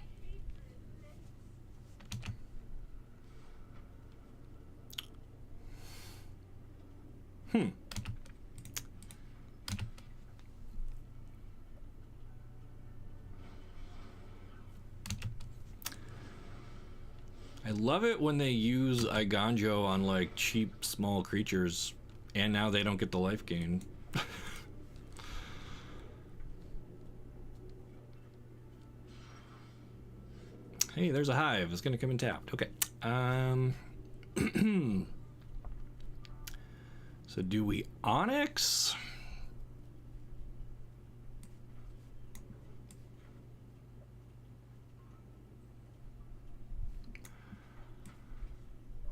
I love it when they use Iganjo on like cheap small creatures and now they don't get the life gain. Hey, there's a hive. It's gonna come in tapped. Okay. So do we Onyx?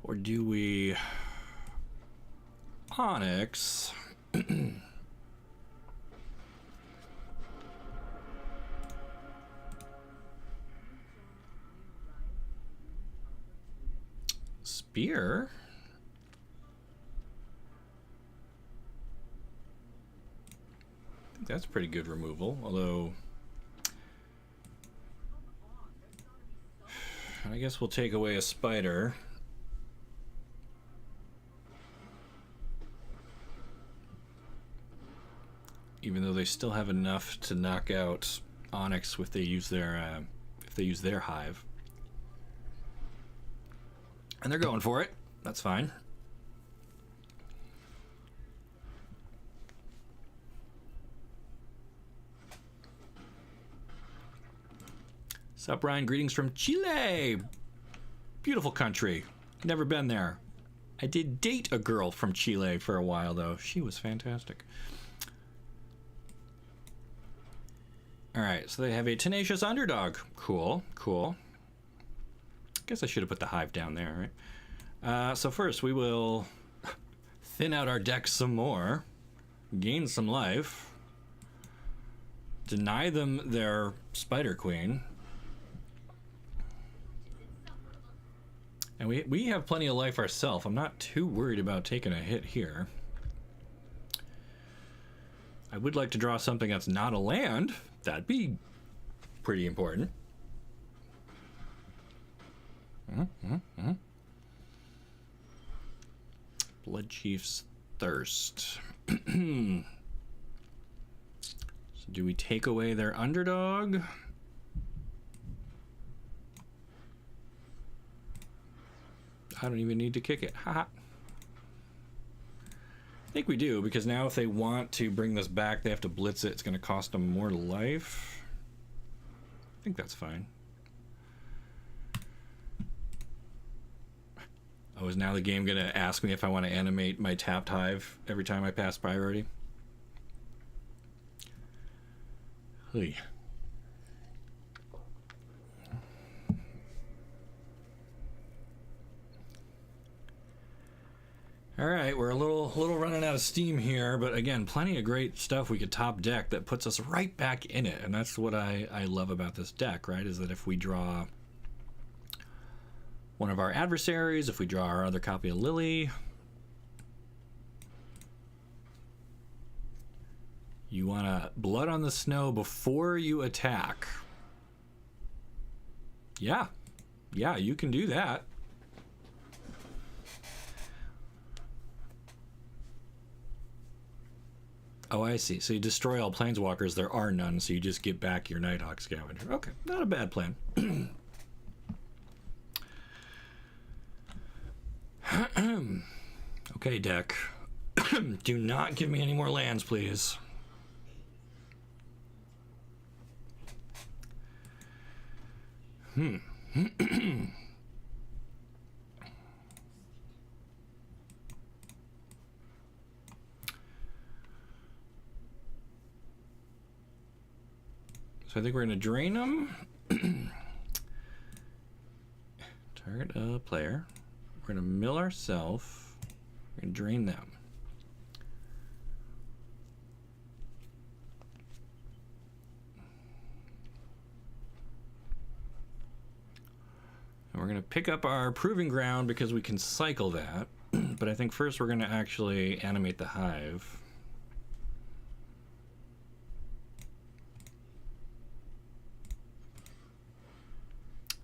Or do we Onyx? Spear? I think that's pretty good removal, although I guess we'll take away a spider. Even though they still have enough to knock out Onyx if they use their hive. And they're going for it. That's fine. Sup, Ryan? Greetings from Chile. Beautiful country. Never been there. I did date a girl from Chile for a while, though. She was fantastic. Alright, so they have a tenacious underdog. Cool, cool. Guess I should have put the hive down there, right? So first we will thin out our deck some more, gain some life, deny them their Spider Queen, and we have plenty of life ourselves. I'm not too worried about taking a hit here. I would like to draw something that's not a land. That'd be pretty important. Blood Chief's Thirst. So do we take away their underdog? I don't even need to kick it. Haha. I think we do, because now if they want to bring this back, they have to blitz it. It's going to cost them more life. I think that's fine. Oh, is now the game going to ask me if I want to animate my tapped hive every time I pass priority? Hey. All right, we're a little running out of steam here, but again, plenty of great stuff we could top deck that puts us right back in it, and that's what I love about this deck, right? Is that if we draw one of our adversaries, if we draw our other copy of Lily, you want to blood on the snow before you attack. Yeah, you can do that. Oh, I see. So you destroy all planeswalkers. There are none, so you just get back your Nighthawk Scavenger. Okay, not a bad plan. Okay, deck. Do not give me any more lands, please. So I think we're going to drain them. Target a player. We're going to mill ourselves. We're going to drain them. And we're going to pick up our proving ground because we can cycle that. But I think first we're going to actually animate the hive.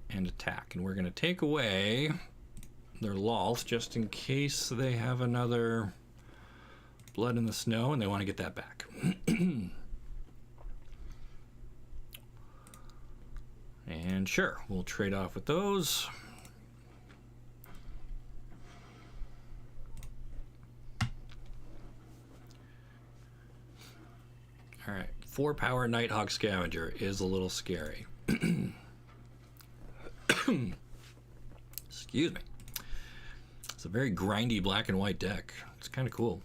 And attack. And we're going to take away their lols just in case they have another blood in the snow and they want to get that back. And sure, we'll trade off with those. All right, 4 power Nighthawk Scavenger is a little scary. Excuse me. It's a very grindy black and white deck. It's kind of cool.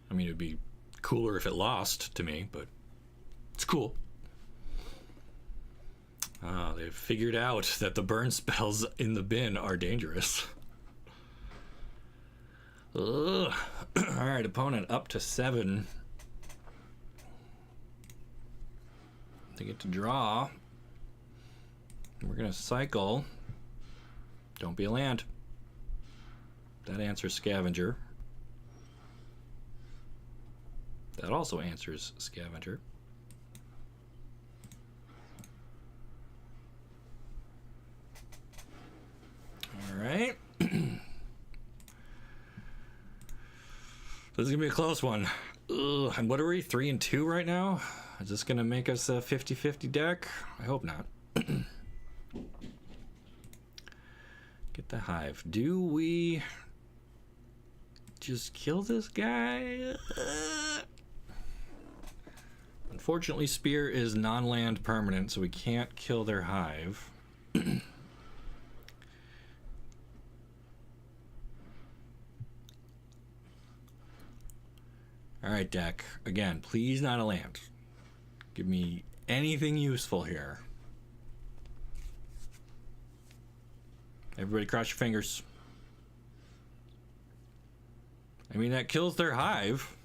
I mean, it'd be cooler if it lost to me, but it's cool. They've figured out that the burn spells in the bin are dangerous. Ugh. All right, opponent up to 7. They get to draw. We're going to cycle. Don't be a land. That answers Scavenger. That also answers Scavenger. All right. This is going to be a close one. Ugh. And what are we, 3 and 2 right now? Is this going to make us a 50-50 deck? I hope not. Get the hive. Do we just kill this guy? Unfortunately, Spear is non-land permanent, so we can't kill their hive. Alright, deck. Again, please not a land. Give me anything useful here. Everybody cross your fingers. I mean, that kills their hive.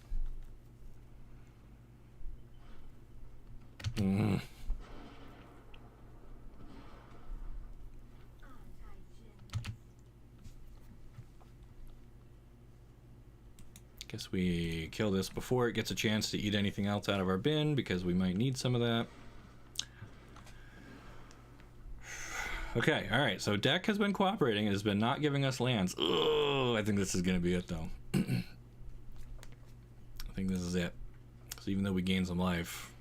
Guess we kill this before it gets a chance to eat anything else out of our bin, because we might need some of that. Okay, all right, so deck has been cooperating. It has been not giving us lands. Oh, I think this is going to be it, though. I think this is it. Because even though we gained some life,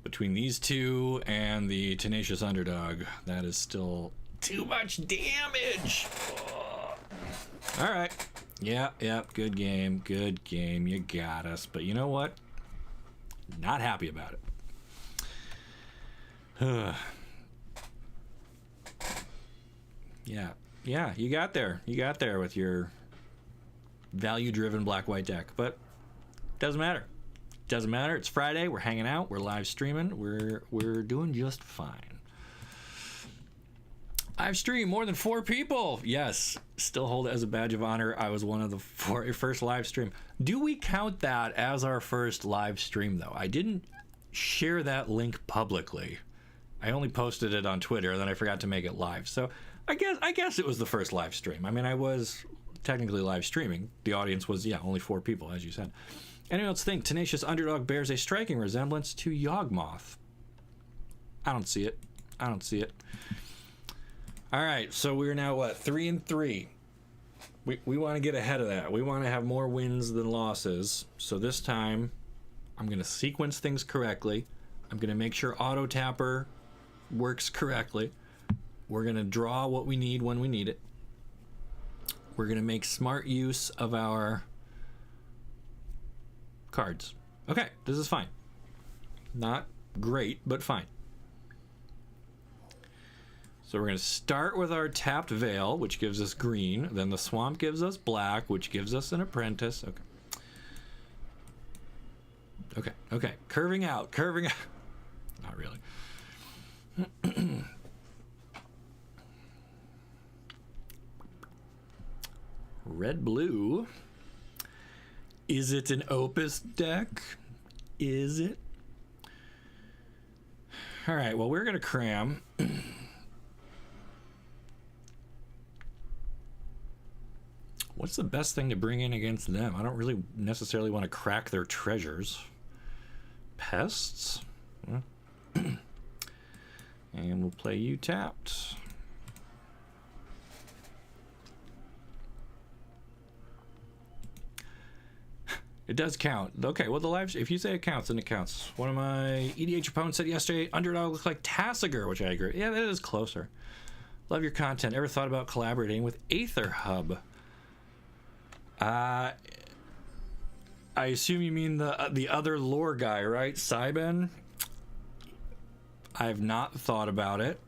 between these two and the Tenacious Underdog, that is still too much damage. Oh. All right. Yeah, good game, good game. You got us. But you know what? Not happy about it. Yeah, you got there. You got there with your value-driven black-white deck. But doesn't matter. Doesn't matter. It's Friday. We're hanging out. We're live streaming. We're doing just fine. I've streamed more than 4 people. Yes, still hold it as a badge of honor. I was one of the first live stream. Do we count that as our first live stream, though? I didn't share that link publicly. I only posted it on Twitter, and then I forgot to make it live. So I guess it was the first live stream. I mean, I was technically live streaming. The audience was, only 4 people, as you said. Anyone else think Tenacious Underdog bears a striking resemblance to Yawgmoth? I don't see it. All right, so we're now, 3 and 3. We want to get ahead of that. We want to have more wins than losses. So this time, I'm going to sequence things correctly. I'm going to make sure Auto Tapper works correctly. We're going to draw what we need when we need it. We're going to make smart use of our cards. Okay, this is fine. Not great, but fine. So we're going to start with our tapped Veil, which gives us green. Then the Swamp gives us black, which gives us an Apprentice. Okay. Curving out. Not really. Red, blue. Is it an Opus deck? Is it? All right, well, we're going to cram. What's the best thing to bring in against them? I don't really necessarily want to crack their treasures. Pests? And we'll play you tapped. It does count. Okay, well, the live, if you say it counts, then it counts. One of my EDH opponents said yesterday, Underdog looks like Tassiger, which I agree. Yeah, that is closer. Love your content. Ever thought about collaborating with Aether Hub? I assume you mean the other lore guy, right? Cyben? I've not thought about it.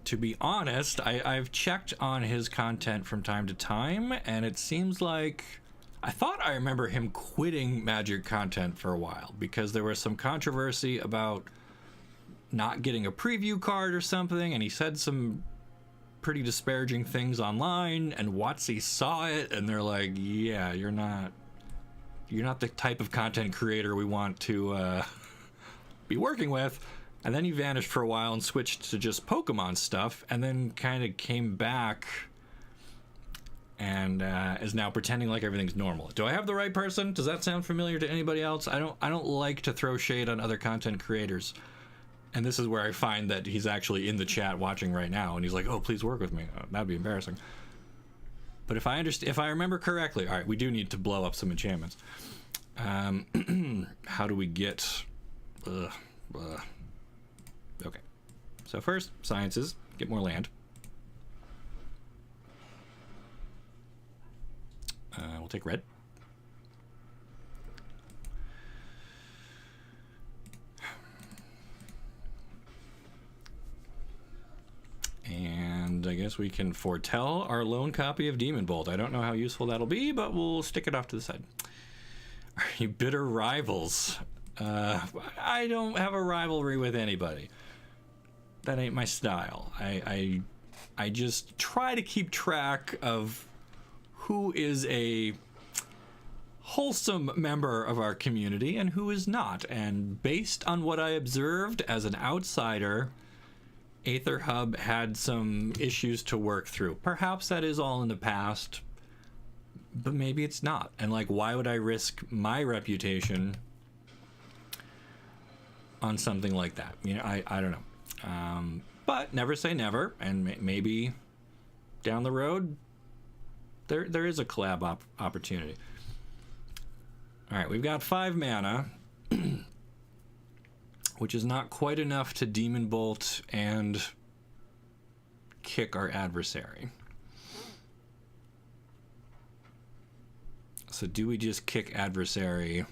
To be honest, I've checked on his content from time to time, and it seems like I thought I remember him quitting Magic content for a while because there was some controversy about not getting a preview card or something, and he said some pretty disparaging things online, and WotC saw it, and they're like, yeah, you're not the type of content creator we want to be working with. And then he vanished for a while and switched to just Pokemon stuff, and then kind of came back and is now pretending like everything's normal. Do I have the right person? Does that sound familiar to anybody else? I don't like to throw shade on other content creators. And this is where I find that he's actually in the chat watching right now, and he's like, "Oh, please work with me." That'd be embarrassing. But if I remember correctly, all right, we do need to blow up some enchantments. How do we get? Okay, so first, sciences, get more land. We'll take red. And I guess we can foretell our lone copy of Demon Bolt. I don't know how useful that'll be, but we'll stick it off to the side. Are you bitter rivals? I don't have a rivalry with anybody. That ain't my style. I just try to keep track of who is a wholesome member of our community and who is not. And based on what I observed as an outsider, Aether Hub had some issues to work through. Perhaps that is all in the past, but maybe it's not. And like, why would I risk my reputation on something like that? You know, I don't know. But never say never, and maybe down the road there is a collab opportunity. All right, we've got 5 mana, which is not quite enough to Demon Bolt and kick our adversary. So do we just kick adversary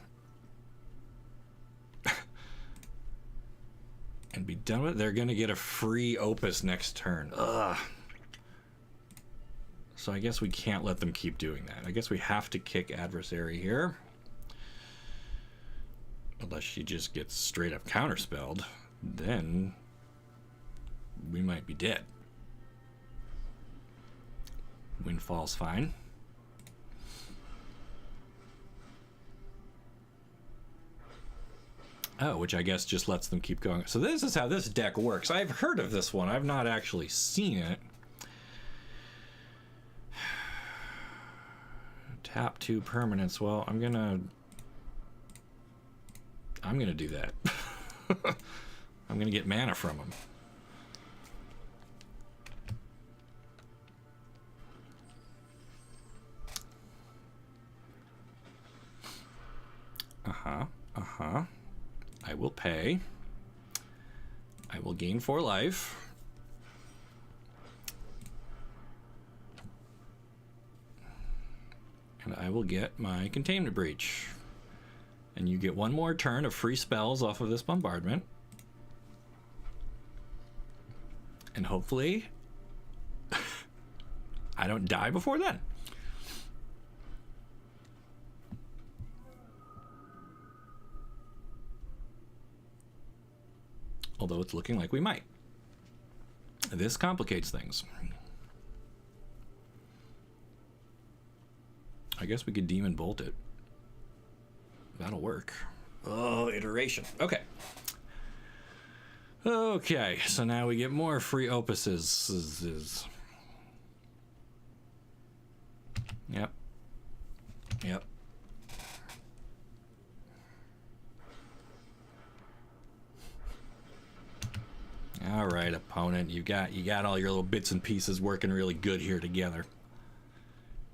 and be done with it? They're gonna get a free Opus next turn. Ugh. So I guess we can't let them keep doing that. I guess we have to kick adversary here. Unless she just gets straight up counterspelled, then we might be dead. Windfall's fine. Oh, which I guess just lets them keep going. So this is how this deck works. I've heard of this one. I've not actually seen it. Tap 2 permanents. Well, I'm gonna do that. I'm gonna get mana from him. I will pay. I will gain 4 life. And I will get my Containment Breach. And you get 1 more turn of free spells off of this bombardment. And hopefully I don't die before then. Although it's looking like we might. This complicates things. I guess we could Demon Bolt it. That'll work. Oh, iteration. Okay. Okay, so now we get more free opuses. Yep. Yep. All right, opponent, you got all your little bits and pieces working really good here together.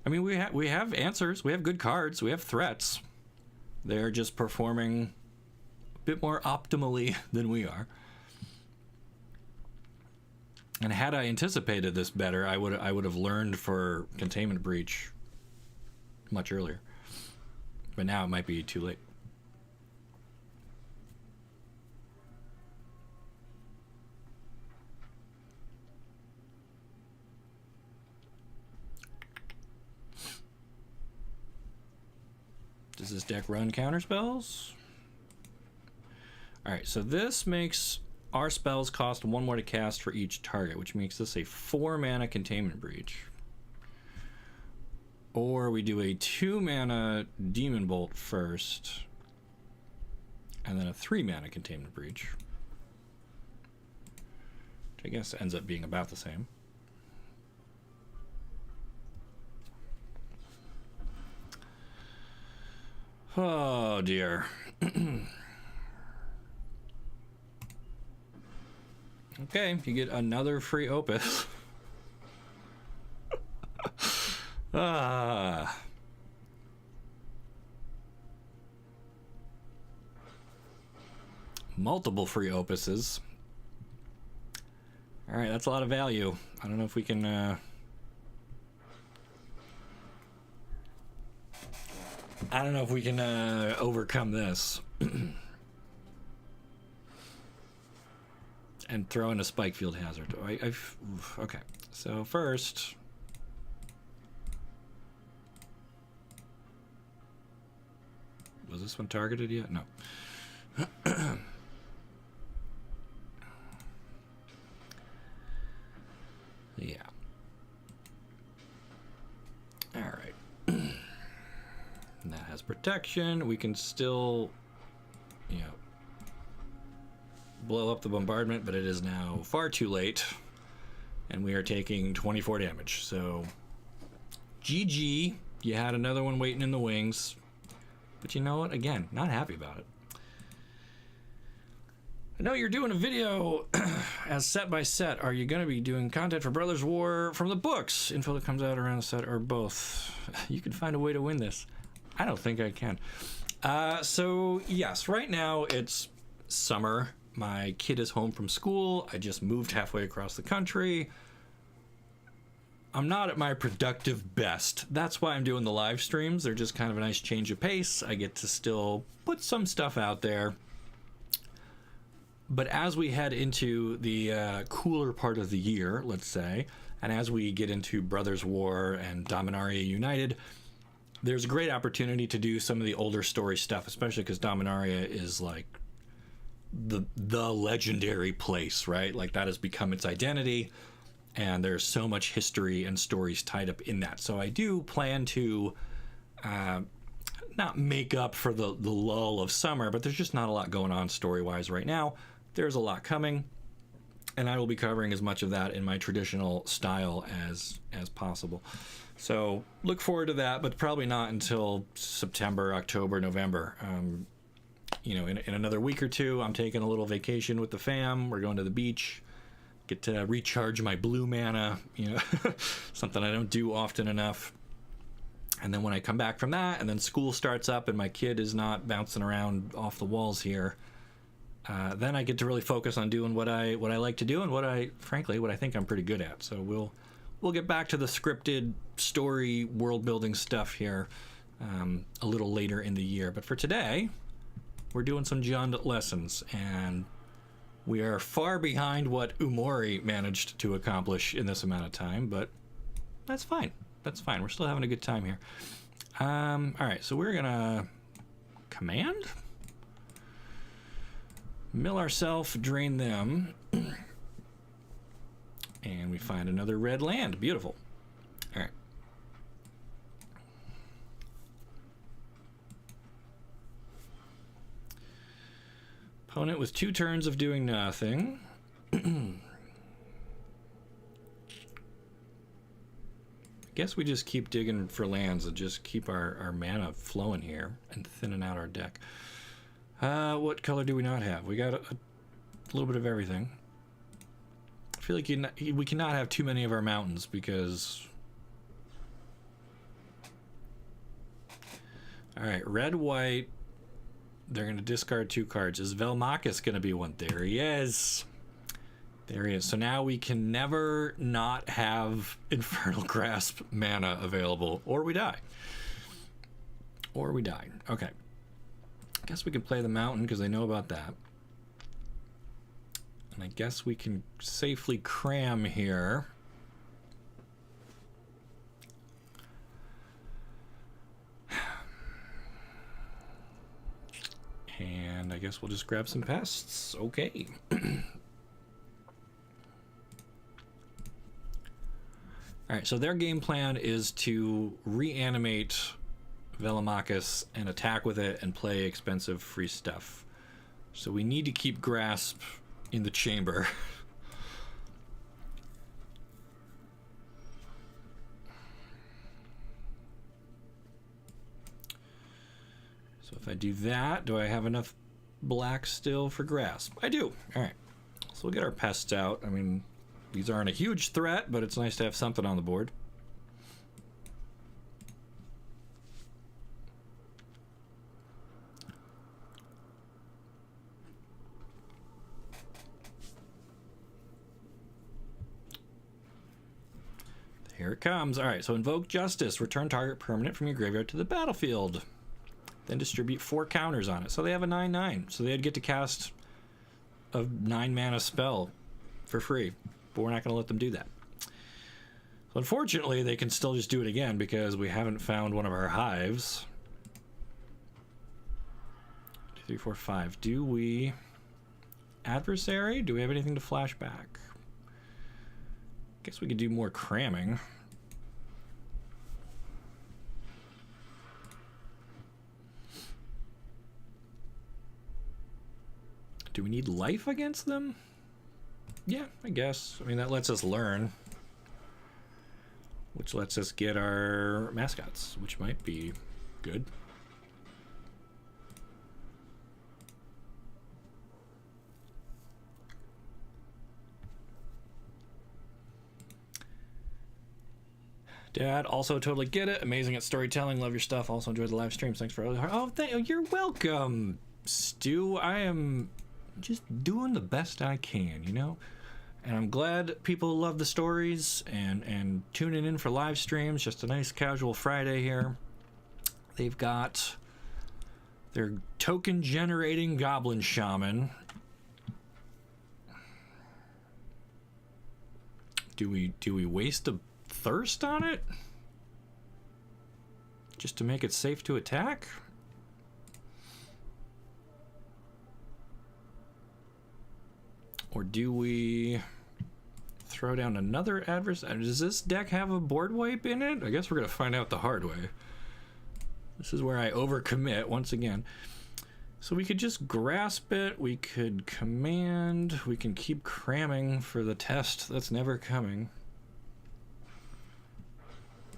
I mean, we have answers, we have good cards, we have threats. They're just performing a bit more optimally than we are. And had I anticipated this better, I would have learned for Containment Breach much earlier. But now it might be too late. Does this deck run counterspells? Alright, so this makes our spells cost 1 more to cast for each target, which makes this a 4 mana Containment Breach. Or we do a 2 mana Demon Bolt first, and then a 3 mana Containment Breach. Which I guess ends up being about the same. Oh dear. Okay, you get another free opus. Multiple free opuses. Alright, that's a lot of value. I don't know if we can overcome this. And throw in a Spike Field Hazard. Okay, so first... Was this one targeted yet? No. Yeah. Alright. That has protection. We can still, you know, blow up the bombardment, but it is now far too late. And we are taking 24 damage. So, GG. You had another one waiting in the wings. But you know what? Again, not happy about it. I know you're doing a video as set by set. Are you going to be doing content for Brothers War from the books? Info that comes out around the set, or both? You can find a way to win this. I don't think I can. So, yes, right now it's summer. My kid is home from school. I just moved halfway across the country. I'm not at my productive best. That's why I'm doing the live streams. They're just kind of a nice change of pace. I get to still put some stuff out there. But as we head into the cooler part of the year, let's say, and as we get into Brothers War and Dominaria United, there's a great opportunity to do some of the older story stuff, especially because Dominaria is like the legendary place, right? Like that has become its identity, and there's so much history and stories tied up in that. So I do plan to not make up for the lull of summer, but there's just not a lot going on story-wise right now. There's a lot coming, and I will be covering as much of that in my traditional style as possible. So look forward to that, but probably not until September, October, November. You know, in another week or two, I'm taking a little vacation with the fam. We're going to the beach, get to recharge my blue mana, you know, something I don't do often enough. And then when I come back from that, and then school starts up and my kid is not bouncing around off the walls here, then I get to really focus on doing what I like to do and what I think I'm pretty good at. So we'll get back to the scripted story world building stuff here a little later in the year. But for today, we're doing some Jund lessons, and we are far behind what Umori managed to accomplish in this amount of time, but that's fine. That's fine. We're still having a good time here. All right, so we're gonna command? Mill ourselves, drain them, and we find another red land. Beautiful. All right. Opponent with 2 turns of doing nothing. Guess we just keep digging for lands and just keep our mana flowing here and thinning out our deck. What color do we not have? We got a little bit of everything. I feel like we cannot have too many of our mountains because... Alright, red, white. They're going to discard 2 cards. Is Velmakis going to be one? There he is. There he is. So now we can never not have Infernal Grasp mana available. Or we die. Or we die. Okay. I guess we can play the mountain because they know about that. And I guess we can safely cram here. And I guess we'll just grab some pests. Okay. Alright, so their game plan is to reanimate Velmakis and attack with it and play expensive free stuff. So we need to keep Grasp in the chamber. So if I do that, do I have enough black still for Grasp? I do. Alright. So we'll get our pests out. I mean, these aren't a huge threat, but it's nice to have something on the board. Here it comes. All right, so invoke Justice. Return target permanent from your graveyard to the battlefield. Then distribute 4 counters on it. So they have a 9/9. So they'd get to cast a 9 mana spell for free. But we're not going to let them do that. So unfortunately, they can still just do it again because we haven't found one of our hives. 2, 3, 4, 5. Do we... Adversary? Do we have anything to flash back? Guess we could do more cramming. Do we need life against them? Yeah, I guess. I mean, that lets us learn. Which lets us get our mascots, which might be good. Dad, also totally get it. Amazing at storytelling. Love your stuff. Also enjoyed the live streams. Thanks for all the heart. Oh, you're welcome, Stu. I am just doing the best I can, you know? And I'm glad people love the stories and tuning in for live streams. Just a nice casual Friday here. They've got their token generating goblin shaman. Do we waste a thirst on it? Just to make it safe to attack? Or do we throw down another adversary? Does this deck have a board wipe in it? I guess we're going to find out the hard way. This is where I overcommit once again. So we could just grasp it. We could command. We can keep cramming for the test that's never coming.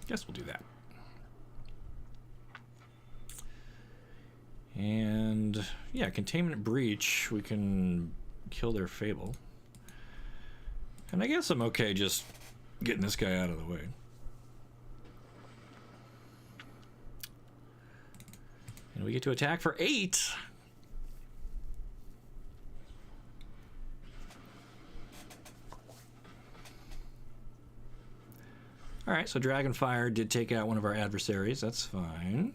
Guess we'll do that. And yeah, Containment Breach. We can kill their Fable. And I guess I'm okay just getting this guy out of the way. And we get to attack for 8. Alright, so Dragonfire did take out one of our adversaries. That's fine.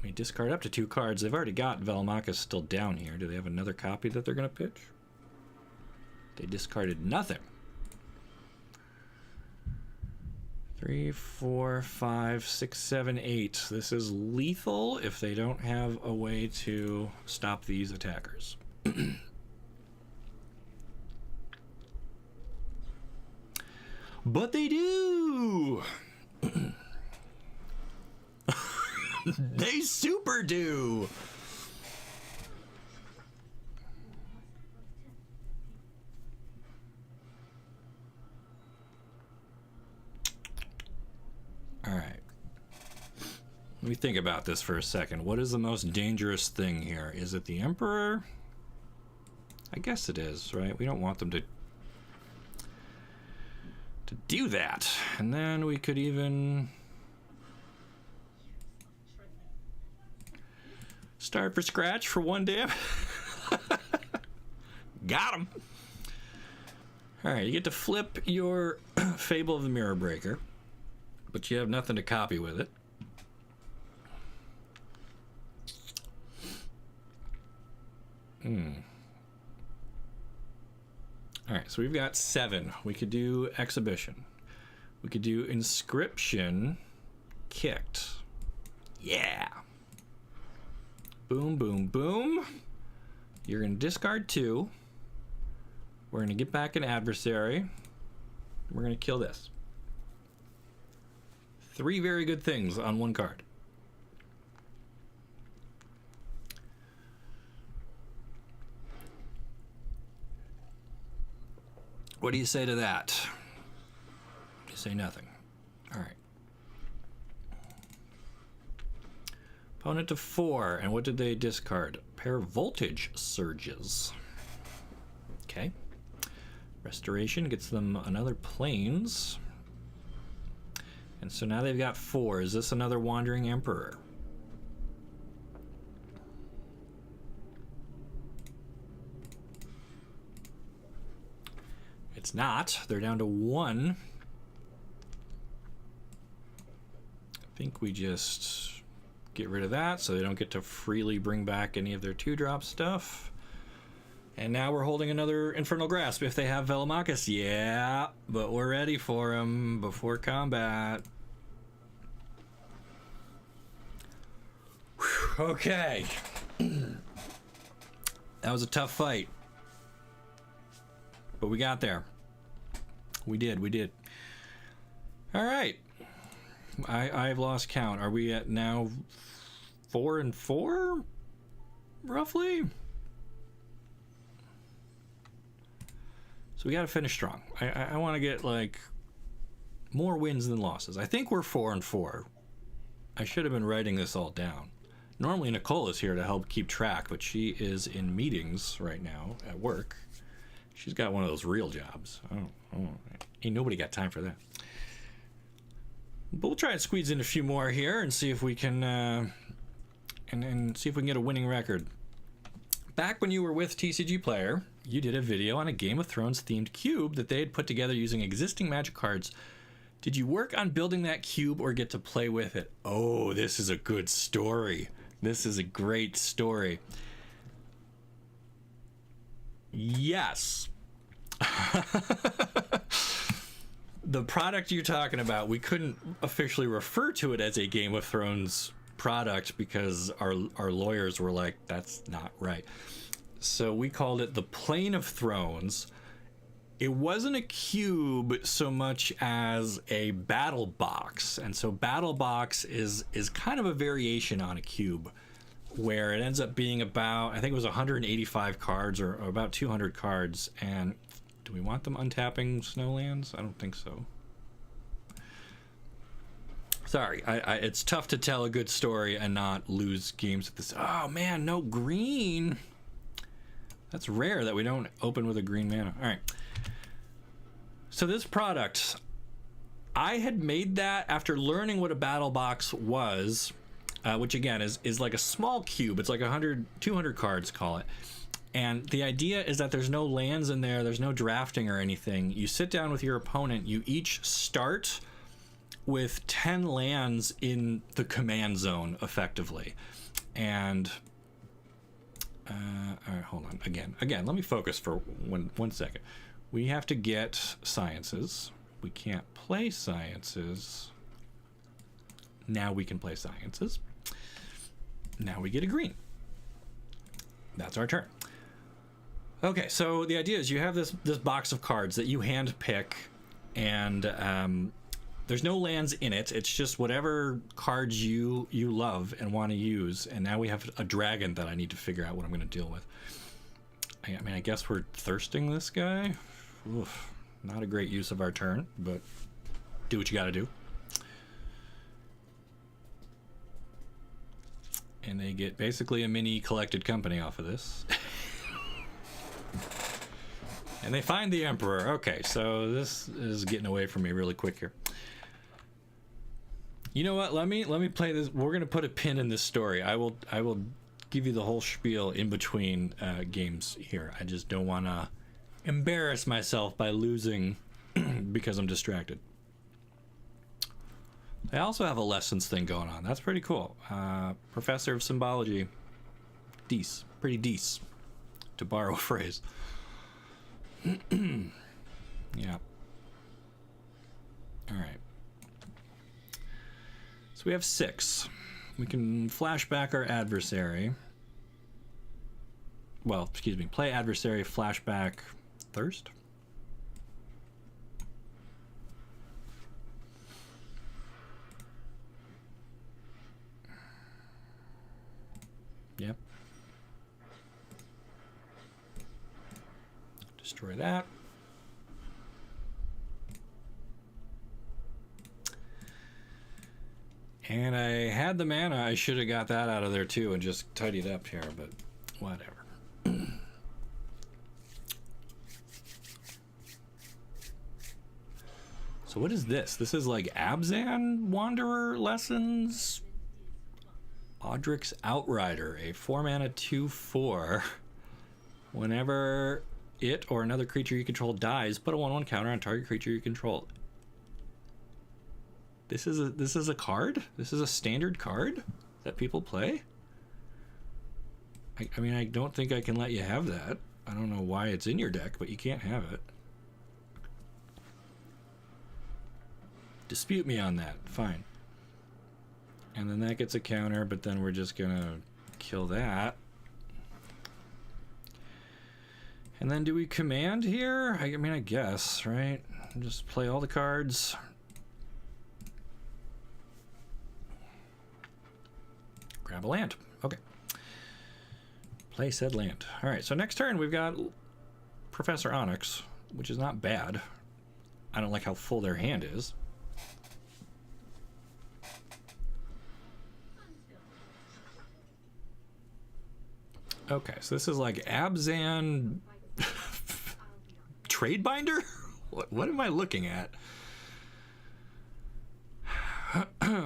We discard up to 2 cards. They've already got Velmakis still down here. Do they have another copy that they're going to pitch? They discarded nothing. 3, 4, 5, 6, 7, 8. This is lethal if they don't have a way to stop these attackers. But they do! They super do! Let me think about this for a second. What is the most dangerous thing here? Is it the Emperor? I guess it is, right? We don't want them to do that. And then we could even start for scratch for 1 dam. Got him. All right, you get to flip your Fable of the Mirror Breaker, but you have nothing to copy with it. All right, so we've got 7. We could do Exhibition. We could do Inscription Kicked. Yeah. Boom, boom, boom. You're going to discard 2. We're going to get back an adversary. We're going to kill this. 3 very good things on 1 card. What do you say to that? You say nothing. All right. Opponent to 4, and what did they discard? Pair of Voltage Surges. Okay. Restoration gets them another Plains. And so now they've got 4. Is this another Wandering Emperor? It's not. They're down to 1. I think we just get rid of that so they don't get to freely bring back any of their 2-drop stuff. And now we're holding another Infernal Grasp if they have Velomachus. Yeah, but we're ready for them before combat. Whew, okay. That was a tough fight. But we got there. We did. All right. I've lost count. Are we at now 4-4? Roughly? So we got to finish strong. I want to get, like, more wins than losses. I think we're 4-4. I should have been writing this all down. Normally Nicole is here to help keep track, but she is in meetings right now at work. She's got one of those real jobs. Ain't nobody got time for that. But we'll try and squeeze in a few more here and see if we can, and see if we can get a winning record. Back when you were with TCG Player, you did a video on a Game of Thrones themed cube that they had put together using existing Magic cards. Did you work on building that cube or get to play with it? Oh, this is a good story. This is a great story. Yes. The product you're talking about, we couldn't officially refer to it as a Game of Thrones product because our lawyers were like, that's not right. So we called it the Plane of Thrones. It wasn't a cube so much as a battle box. And so battle box is kind of a variation on a cube where it ends up being about, I think it was 185 cards or about 200 cards. And do we want them untapping Snowlands? I don't think so. Sorry, it's tough to tell a good story and not lose games at this. Oh man, no green. That's rare that we don't open with a green mana. All right. So this product, I had made that after learning what a battle box was, which again is like a small cube. It's like 100, 200 cards, call it. And the idea is that there's no lands in there. There's no drafting or anything. You sit down with your opponent. You each start with 10 lands in the command zone, effectively. And all right, hold on. Again, let me focus for one second. We have to get sciences. We can't play sciences. Now we can play sciences. Now we get a green. That's our turn. Okay, so the idea is you have this box of cards that you hand pick, and there's no lands in it. It's just whatever cards you love and want to use. And now we have a dragon that I need to figure out what I'm going to deal with. I mean, I guess we're thirsting this guy. Oof, not a great use of our turn, but do what you got to do. And they get basically a mini collected company off of this. And they find the Emperor. Okay, so this is getting away from me really quick here. You know what? Let me play this. We're gonna put a pin in this story. I will give you the whole spiel in between games here. I just don't want to embarrass myself by losing because I'm distracted. They also have a lessons thing going on. That's pretty cool. Professor of Symbology. Pretty decent, to borrow a phrase. Yeah. All right. So we have 6. We can flash back our adversary. Well, excuse me. Play adversary, flashback, thirst. Yep. Destroy that. And I had the mana. I should have got that out of there too and just tidied up here, but whatever. So what is this? This is like Abzan Wanderer lessons. Audric's Outrider, a 4-mana 2/4. Whenever it or another creature you control dies, put a 1/1 counter on target creature you control. This is a card? This is a standard card that people play? I mean, I don't think I can let you have that. I don't know why it's in your deck, but you can't have it. Dispute me on that. Fine. And then that gets a counter, but then we're just gonna kill that. And then do we command here? I mean, I guess, right? Just play all the cards. Grab a land. Okay. Play said land. All right, so next turn we've got Professor Onyx, which is not bad. I don't like how full their hand is. Okay, so this is like Abzan Trade Binder? What am I looking at? I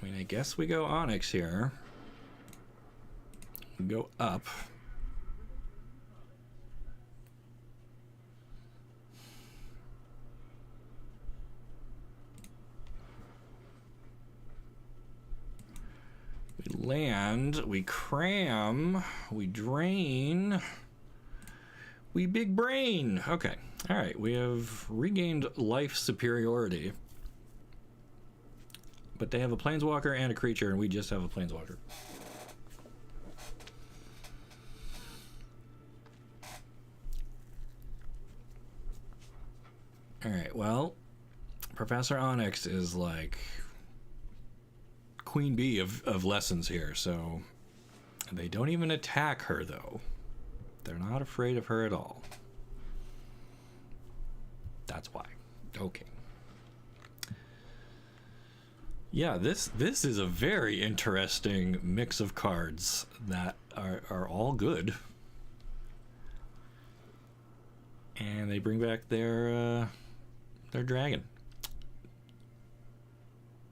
mean, I guess we go Onyx here. We go up. We land, we cram, we drain, we big brain. Okay, all right, we have regained life superiority. But they have a planeswalker and a creature, and we just have a planeswalker. All right, well, Professor Onyx is like Queen Bee of lessons here, so they don't even attack her, though. They're not afraid of her at all. That's why. Okay. Yeah, this is a very interesting mix of cards that are all good. And they bring back their dragon.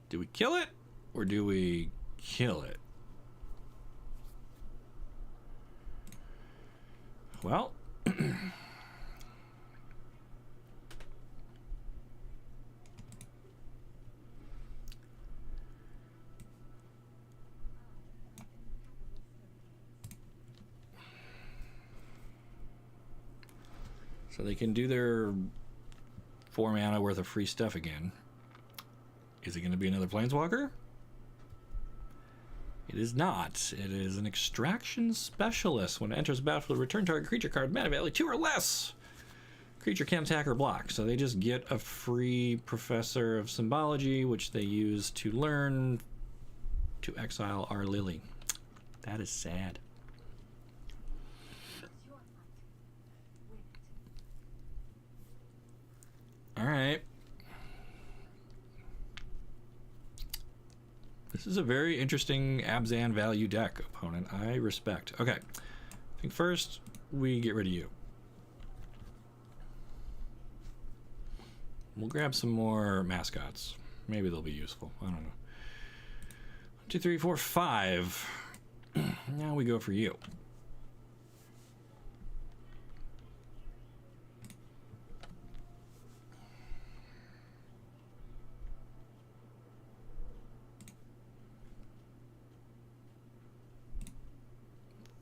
Do we kill it? Or do we kill it? Well, so they can do their 4 mana worth of free stuff again. Is it going to be another Planeswalker? It is not. It is an extraction specialist. When it enters the battlefield, return target creature card mana value 2 or less. Creature can't attack or block. So they just get a free Professor of Symbology, which they use to learn to exile our Lily. That is sad. All right. This is a very interesting Abzan value deck, opponent. I respect. Okay. I think first we get rid of you. We'll grab some more mascots. Maybe they'll be useful. I don't know. 1, 2, 3, 4, 5. Now we go for you.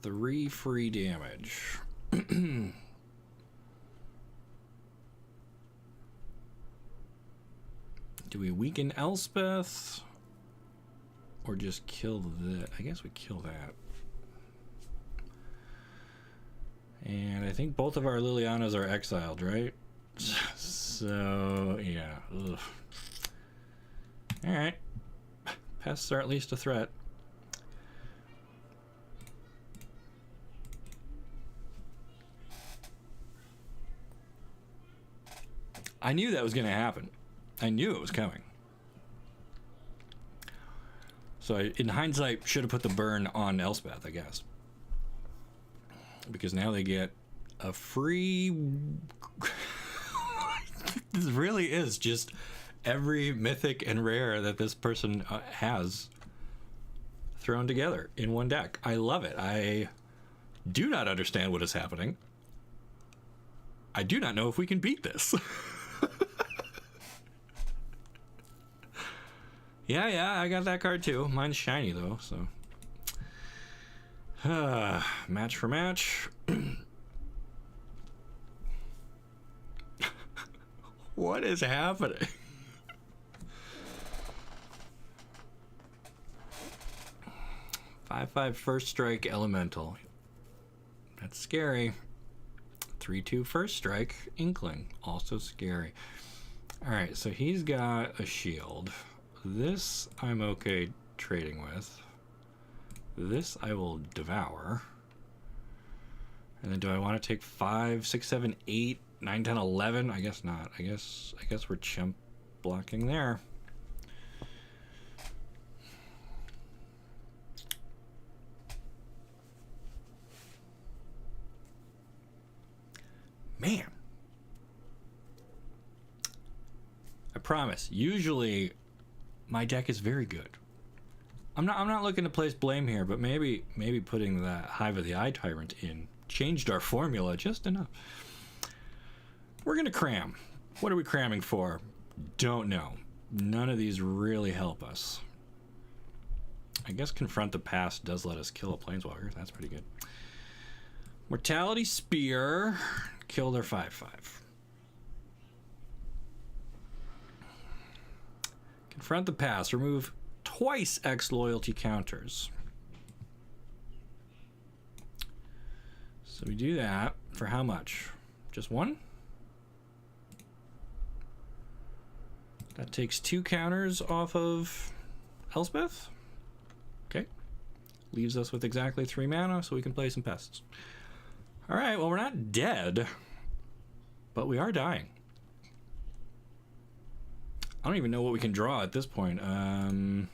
Three free damage. Do we weaken Elspeth? Or just kill the... I guess we kill that. And I think both of our Lilianas are exiled, right? So, yeah. Ugh. Alright. Pests are at least a threat. I knew that was going to happen. I knew it was coming. So I, in hindsight, should have put the burn on Elspeth, I guess. Because now they get a free... This really is just every mythic and rare that this person has thrown together in one deck. I love it. I do not understand what is happening. I do not know if we can beat this. Yeah, I got that card too. Mine's shiny though, so. Match for match. What is happening? 5/5 first strike elemental. That's scary. 3/2 first strike inkling. Also scary. Alright, so he's got a shield. This I'm okay trading with. This I will devour. And then do I want to take 5, 6, 7, 8, 9, 10, 11? I guess not. I guess we're chump blocking there. Man. I promise. Usually my deck is very good. I'm not looking to place blame here, but maybe putting that Hive of the Eye Tyrant in changed our formula just enough. We're gonna cram. What are we cramming for? Don't know. None of these really help us. I guess Confront the Past does let us kill a Planeswalker. That's pretty good. Mortality Spear. Kill their 5/5. Confront the Past. Remove twice X loyalty counters. So we do that for how much? Just one? That takes 2 counters off of Elspeth. Okay. Leaves us with exactly 3 mana, so we can play some pests. Alright, well, we're not dead, but we are dying. I don't even know what we can draw at this point. 1,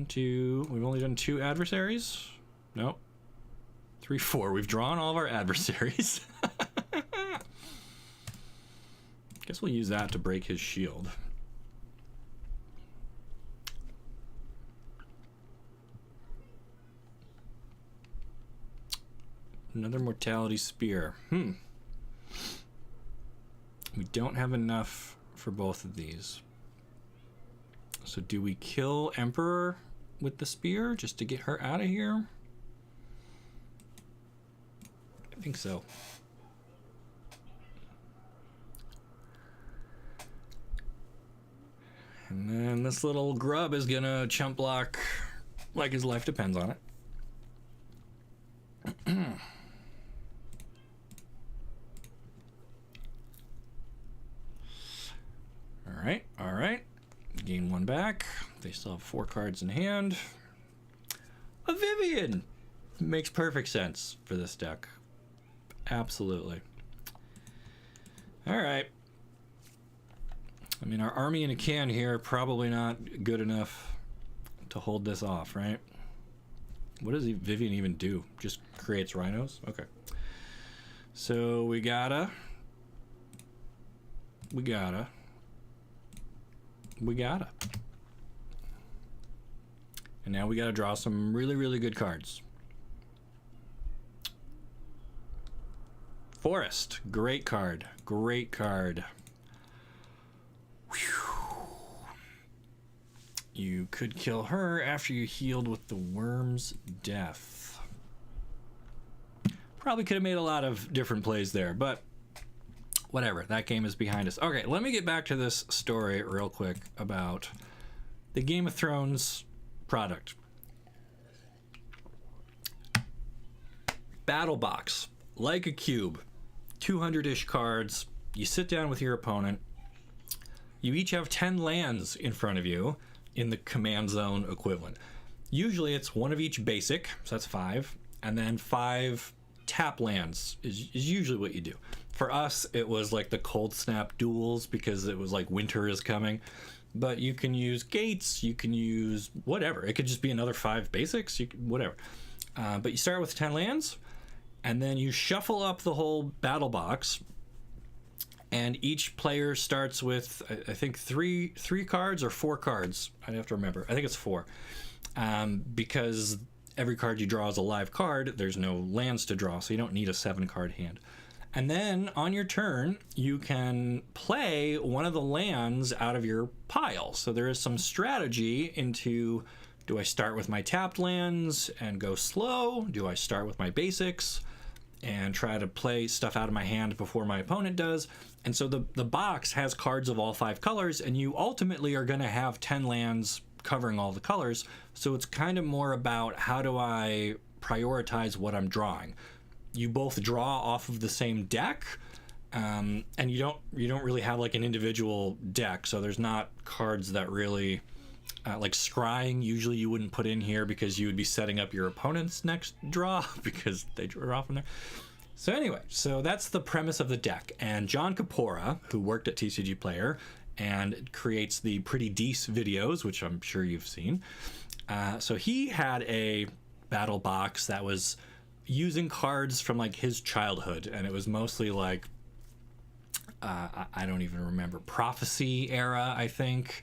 2... We've only done 2 adversaries? Nope. 3, 4. We've drawn all of our adversaries. Guess we'll use that to break his shield. Another Mortality Spear. We don't have enough for both of these. So do we kill Emperor with the spear just to get her out of here? I think so. And then this little grub is gonna chump block like his life depends on it. All right. Gain 1 back. They still have 4 cards in hand. A Vivian! Makes perfect sense for this deck. Absolutely. All right. I mean, our army in a can here, probably not good enough to hold this off, right? What does Vivian even do? Just creates rhinos? Okay. So we gotta. And now we gotta draw some really, really good cards. Forest, great card, great card. Whew. You could kill her after you healed with the worm's death. Probably could have made a lot of different plays there, but whatever, that game is behind us. Okay, let me get back to this story real quick about the Game of Thrones product. Battle box, like a cube, 200-ish cards. You sit down with your opponent. You each have 10 lands in front of you in the command zone equivalent. Usually it's one of each basic, so that's 5, and then 5 tap lands is usually what you do. For us, it was like the cold snap duels because it was like winter is coming. But you can use gates, you can use whatever. It could just be another 5 basics, whatever. But you start with 10 lands, and then you shuffle up the whole battle box, and each player starts with, I think, three cards or 4 cards. I'd have to remember. I think it's 4. Because every card you draw is a live card, there's no lands to draw, so you don't need a 7-card hand. And then on your turn, you can play one of the lands out of your pile. So there is some strategy into, do I start with my tapped lands and go slow? Do I start with my basics and try to play stuff out of my hand before my opponent does? And so the box has cards of all 5 colors, and you ultimately are going to have 10 lands covering all the colors. So it's kind of more about, how do I prioritize what I'm drawing? You both draw off of the same deck, and you don't really have like an individual deck. So there's not cards that really like scrying. Usually you wouldn't put in here because you would be setting up your opponent's next draw because they draw from there. So anyway, so that's the premise of the deck. And John Kapora, who worked at TCG Player and creates the Pretty Dece videos, which I'm sure you've seen. So he had a battle box that was using cards from like his childhood, and it was mostly like I don't even remember, Prophecy era, I think,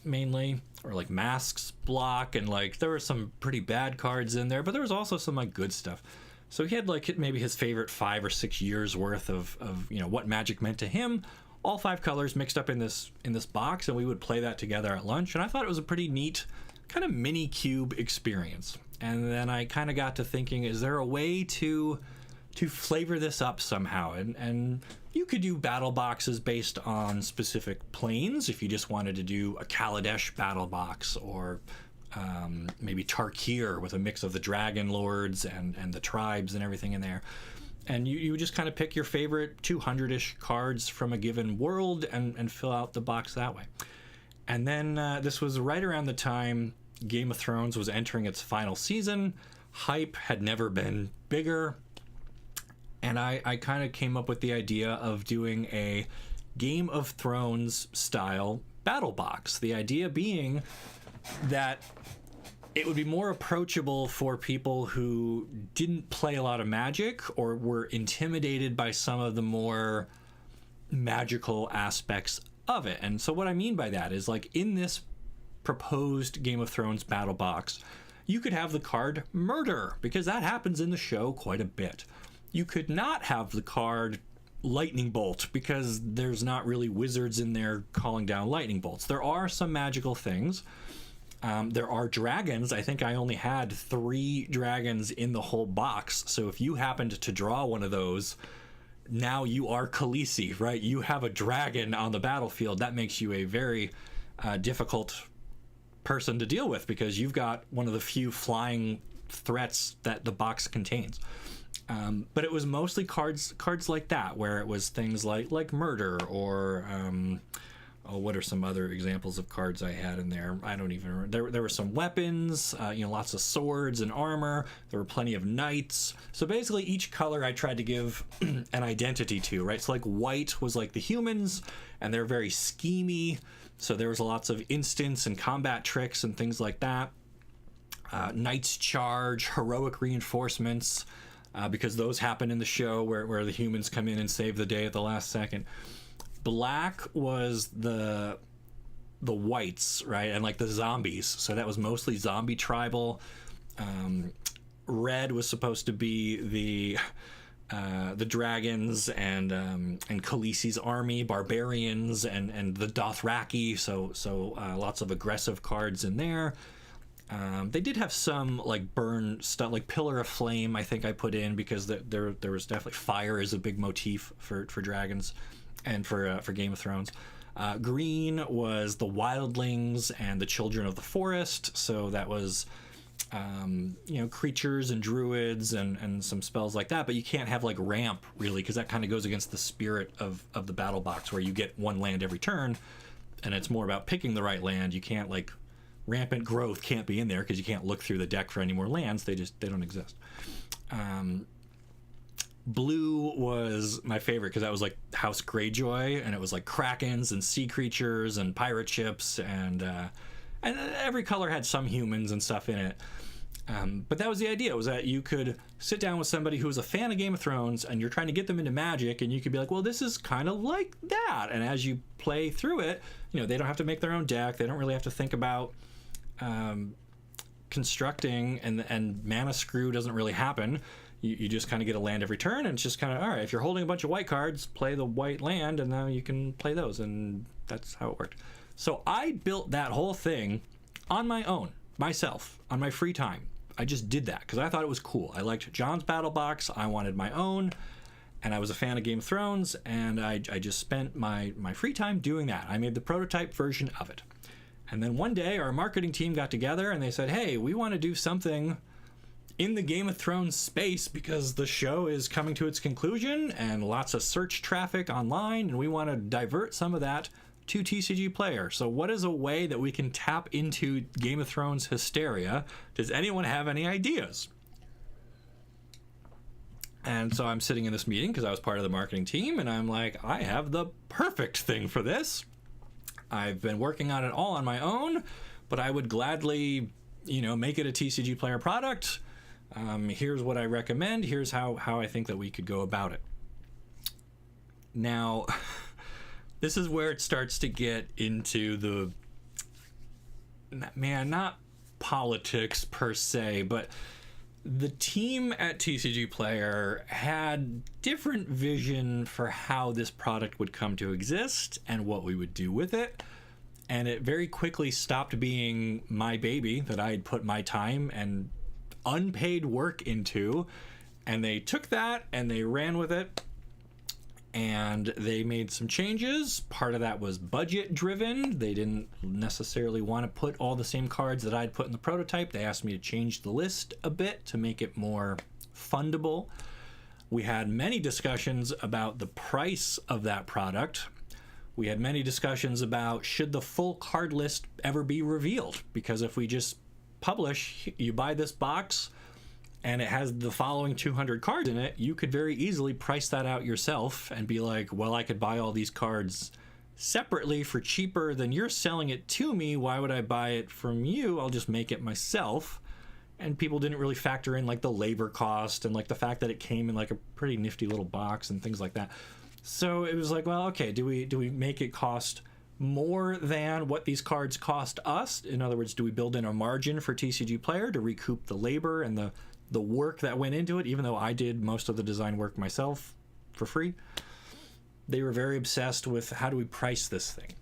mainly, or like Masks block, and like there were some pretty bad cards in there, but there was also some like good stuff. So he had like maybe his favorite 5 or 6 years worth of what Magic meant to him, all 5 colors mixed up in this box, and we would play that together at lunch. And I thought it was a pretty neat kind of mini cube experience. And then I kind of got to thinking, is there a way to flavor this up somehow? And you could do battle boxes based on specific planes if you just wanted to do a Kaladesh battle box, or maybe Tarkir with a mix of the Dragon Lords and the tribes and everything in there. And you would just kind of pick your favorite 200-ish cards from a given world and fill out the box that way. And then this was right around the time Game of Thrones was entering its final season. Hype had never been bigger. And I kind of came up with the idea of doing a Game of Thrones style battle box. The idea being that it would be more approachable for people who didn't play a lot of Magic or were intimidated by some of the more magical aspects of it. And so what I mean by that is, like, in this proposed Game of Thrones battle box, you could have the card Murder, because that happens in the show quite a bit. You could not have the card Lightning Bolt, because there's not really wizards in there calling down lightning bolts. There are some magical things. There are dragons. I think I only had 3 dragons in the whole box. So if you happened to draw one of those, now you are Khaleesi, right? You have a dragon on the battlefield. That makes you a very difficult person to deal with, because you've got one of the few flying threats that the box contains. But it was mostly cards like that, where it was things like Murder, or Oh, what are some other examples of cards I had in there? I don't even remember. There were some weapons, lots of swords and armor. There were plenty of knights. So basically each color I tried to give an identity to, right? So like white was like the humans, and they're very schemy. So there was lots of instants and combat tricks and things like that. Knights charge, heroic reinforcements, because those happen in the show where the humans come in and save the day at the last second. Black was the whites, right? And like the zombies. So that was mostly zombie tribal. Red was supposed to be the dragons and Khaleesi's army, barbarians, and the Dothraki. So lots of aggressive cards in there. They did have some like burn stuff, like Pillar of Flame. I think I put in because there was definitely fire is a big motif for dragons. And for Game of Thrones. Green was the wildlings and the children of the forest. So that was, creatures and druids and some spells like that. But you can't have like ramp really, because that kind of goes against the spirit of the battle box, where you get one land every turn, and it's more about picking the right land. You can't like rampant growth can't be in there because you can't look through the deck for any more lands. They don't exist. Blue was my favorite because that was like House Greyjoy, and it was like krakens and sea creatures and pirate ships, and every color had some humans and stuff in it. But that was the idea, was that you could sit down with somebody who was a fan of Game of Thrones, and you're trying to get them into Magic, and you could be like, well, this is kind of like that. And as you play through it, they don't have to make their own deck. They don't really have to think about constructing, and mana screw doesn't really happen. You just kind of get a land every turn, and it's just kind of, all right, if you're holding a bunch of white cards, play the white land, and now you can play those, and that's how it worked. So I built that whole thing on my own, myself, on my free time. I just did that because I thought it was cool. I liked John's Battle Box. I wanted my own, and I was a fan of Game of Thrones, and I just spent my free time doing that. I made the prototype version of it. And then one day, our marketing team got together, and they said, hey, we want to do something in the Game of Thrones space because the show is coming to its conclusion and lots of search traffic online, and we want to divert some of that to TCG Player. So what is a way that we can tap into Game of Thrones hysteria? Does anyone have any ideas? And so I'm sitting in this meeting because I was part of the marketing team, and I'm like, I have the perfect thing for this. I've been working on it all on my own, but I would gladly, make it a TCG Player product. Here's what I recommend. Here's how I think that we could go about it. Now, this is where it starts to get into not politics per se, but the team at TCG Player had different vision for how this product would come to exist and what we would do with it. And it very quickly stopped being my baby that I had put my time and unpaid work into, and they took that and they ran with it, and they made some changes. Part of that was budget driven. They didn't necessarily want to put all the same cards that I'd put in the prototype. They asked me to change the list a bit to make it more fundable. We had many discussions about the price of that product. We had many discussions about, should the full card list ever be revealed? Because if we just publish, you buy this box and it has the following 200 cards in it, you could very easily price that out yourself and be like, well, I could buy all these cards separately for cheaper than you're selling it to me. Why would I buy it from you? I'll just make it myself. And people didn't really factor in like the labor cost and like the fact that it came in like a pretty nifty little box and things like that. So it was like, well, okay, do we make it cost more than what these cards cost us? In other words, do we build in a margin for TCG Player to recoup the labor and the work that went into it, even though I did most of the design work myself for free? They were very obsessed with, how do we price this thing?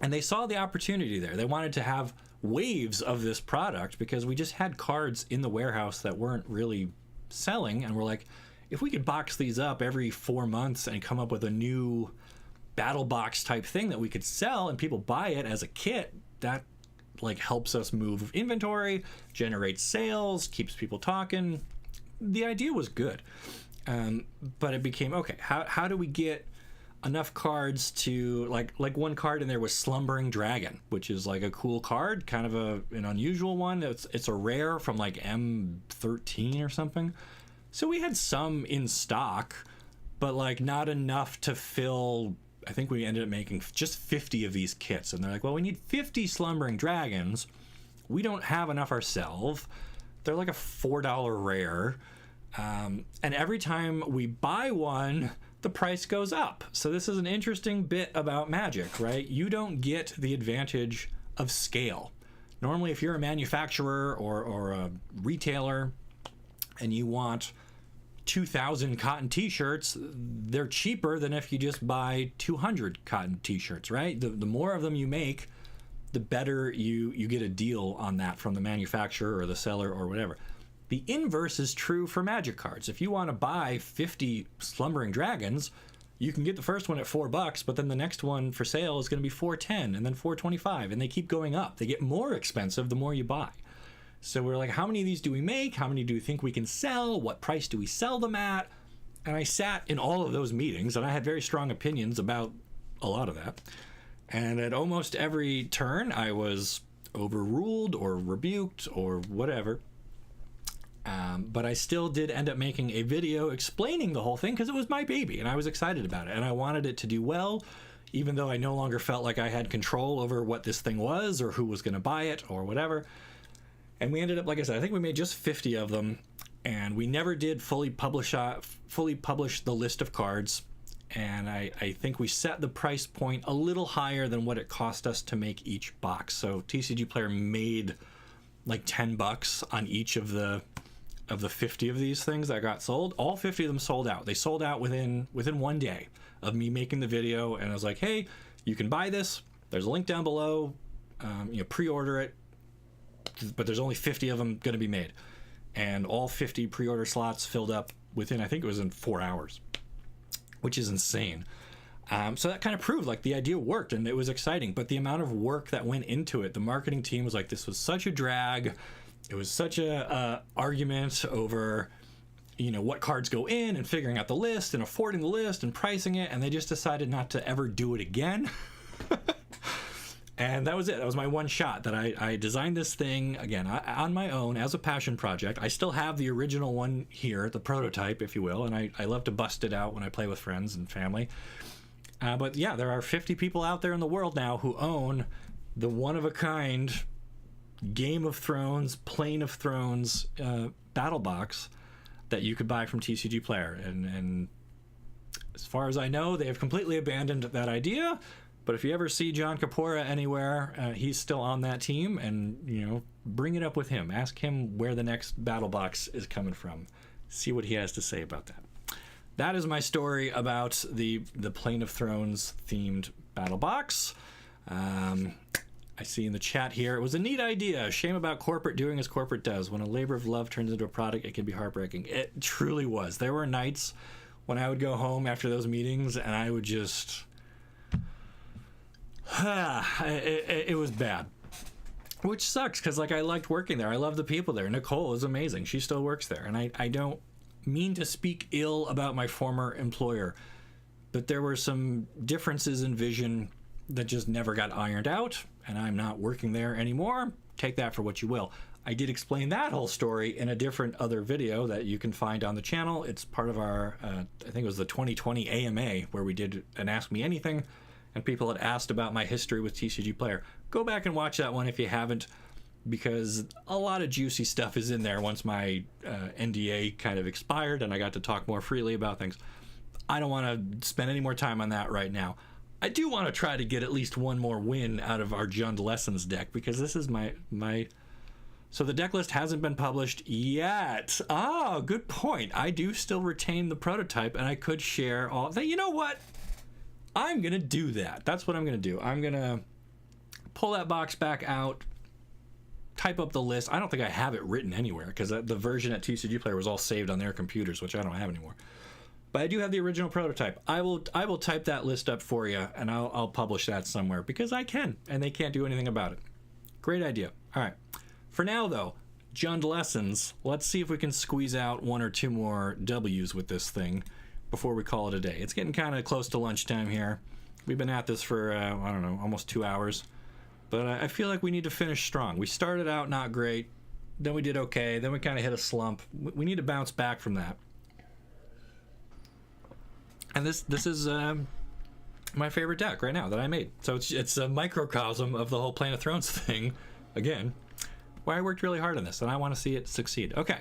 And they saw the opportunity there. They wanted to have waves of this product because we just had cards in the warehouse that weren't really selling, and we're like, if we could box these up every 4 months and come up with a new battle box type thing that we could sell and people buy it as a kit, that like helps us move inventory, generates sales, keeps people talking. The idea was good. But it became, okay, how do we get enough cards to like one card in there was Slumbering Dragon, which is like a cool card, kind of an unusual one. It's a rare from like M13 or something. So we had some in stock, but like not enough to fill. I think we ended up making just 50 of these kits, and they're like, well, we need 50 Slumbering Dragons. We don't have enough ourselves. They're like a $4 rare. And every time we buy one, the price goes up. So this is an interesting bit about Magic, right? You don't get the advantage of scale. Normally, if you're a manufacturer or a retailer and you want 2,000 cotton t-shirts, they're cheaper than if you just buy 200 cotton t-shirts, right? The more of them you make, the better you get a deal on that from the manufacturer or the seller or whatever. The inverse is true for Magic cards. If you want to buy 50 Slumbering Dragons, you can get the first one at $4, but then the next one for sale is going to be $4.10 and then $4.25, and they keep going up. They get more expensive the more you buy. So we're like, how many of these do we make? How many do we think we can sell? What price do we sell them at? And I sat in all of those meetings, and I had very strong opinions about a lot of that. And at almost every turn, I was overruled or rebuked or whatever. But I still did end up making a video explaining the whole thing because it was my baby, and I was excited about it. And I wanted it to do well, even though I no longer felt like I had control over what this thing was or who was going to buy it or whatever. And we ended up, like I said, I think we made just 50 of them, and we never did fully publish the list of cards. And I think we set the price point a little higher than what it cost us to make each box. So TCG Player made like $10 on each of the 50 of these things that got sold. All 50 of them sold out. They sold out within one day of me making the video, and I was like, hey, you can buy this. There's a link down below. Pre-order it. But there's only 50 of them going to be made, and all 50 pre-order slots filled up within, I think it was in 4 hours, which is insane. So that kind of proved like the idea worked, and it was exciting. But the amount of work that went into it, the marketing team was like, this was such a drag. It was such a argument over, what cards go in and figuring out the list and affording the list and pricing it, and they just decided not to ever do it again. And that was it. That was my one shot that I designed this thing, again, on my own as a passion project. I still have the original one here, the prototype, if you will, and I love to bust it out when I play with friends and family. But yeah, there are 50 people out there in the world now who own the one-of-a-kind Game of Thrones, Plane of Thrones battle box that you could buy from TCG Player. And as far as I know, they have completely abandoned that idea. But if you ever see John Capora anywhere, he's still on that team, and bring it up with him. Ask him where the next battle box is coming from. See what he has to say about that. That is my story about the Plane of Thrones themed battle box. I see in the chat here, it was a neat idea. Shame about corporate doing as corporate does. When a labor of love turns into a product, it can be heartbreaking. It truly was. There were nights when I would go home after those meetings, and I would just... it was bad, which sucks because I liked working there. I love the people there. Nicole is amazing. She still works there, and I don't mean to speak ill about my former employer, but there were some differences in vision that just never got ironed out, and I'm not working there anymore. Take that for what you will. I did explain that whole story in a different other video that you can find on the channel. It's part of our I think it was the 2020 AMA, where we did an Ask Me Anything, and people had asked about my history with TCG Player. Go back and watch that one if you haven't, because a lot of juicy stuff is in there once my NDA kind of expired and I got to talk more freely about things. I don't want to spend any more time on that right now. I do want to try to get at least one more win out of our Jund Lessons deck, because this is my... So the deck list hasn't been published yet. Oh, good point. I do still retain the prototype, and I could share all... You know what? I'm going to do that. That's what I'm going to do. I'm going to pull that box back out, type up the list. I don't think I have it written anywhere, because the version at TCG Player was all saved on their computers, which I don't have anymore. But I do have the original prototype. I will type that list up for you, and I'll publish that somewhere, because I can, and they can't do anything about it. Great idea. All right. For now, though, Jund Lessons. Let's see if we can squeeze out one or two more W's with this thing. before we call it a day. It's getting kind of close to lunchtime here. We've been at this for, I don't know, almost 2 hours. But I feel like we need to finish strong. We started out not great. Then we did okay. Then we kind of hit a slump. We need to bounce back from that. And this is my favorite deck right now that I made. So it's a microcosm of the whole Planet of Thrones thing. Again, why I worked really hard on this, and I want to see it succeed. Okay.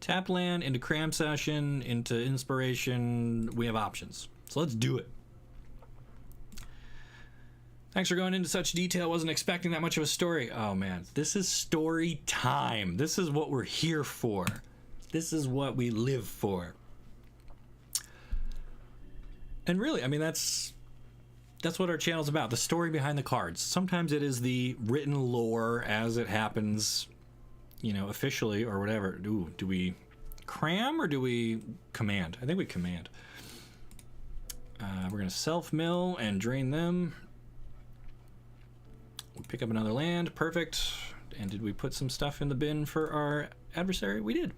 Tap land into cram session, into inspiration. We have options. So let's do it. Thanks for going into such detail. Wasn't expecting that much of a story. Oh man, this is story time. This is what we're here for. This is what we live for. And really, I mean, that's what our channel's about. The story behind the cards. Sometimes it is the written lore as it happens, you know, officially or whatever. Ooh, do we cram or do we command? I think we command. We're going to self-mill and drain them. We pick up another land. Perfect. And did we put some stuff in the bin for our adversary? We did.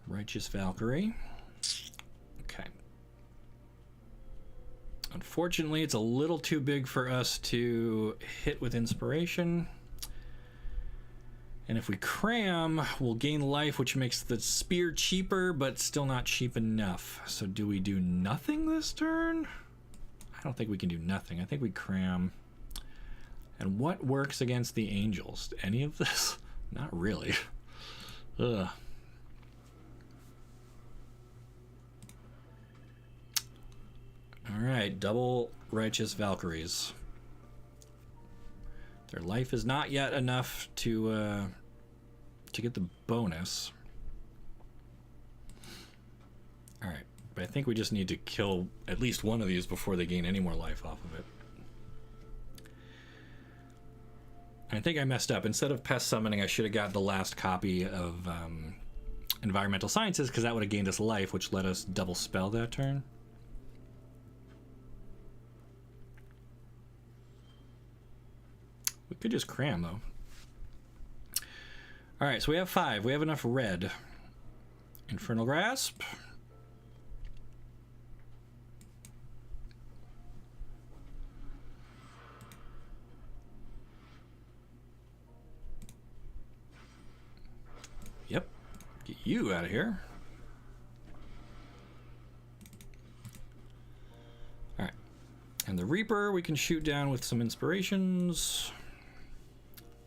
Righteous Valkyrie. Okay. Unfortunately, it's a little too big for us to hit with inspiration. And if we cram, we'll gain life, which makes the spear cheaper, but still not cheap enough. So do we do nothing this turn? I don't think we can do nothing. I think we cram. And what works against the angels? Any of this? Not really. Ugh. All right, double Righteous Valkyries. Their life is not yet enough to get the bonus. All right, but I think we just need to kill at least one of these before they gain any more life off of it. And I think I messed up. Instead of pest summoning, I should have got the last copy of Environmental Sciences, because that would have gained us life, which let us double spell that turn. We could just cram, though. All right, so we have 5. We have enough red. Infernal Grasp. Yep. Get you out of here. All right. And the Reaper we can shoot down with some inspirations.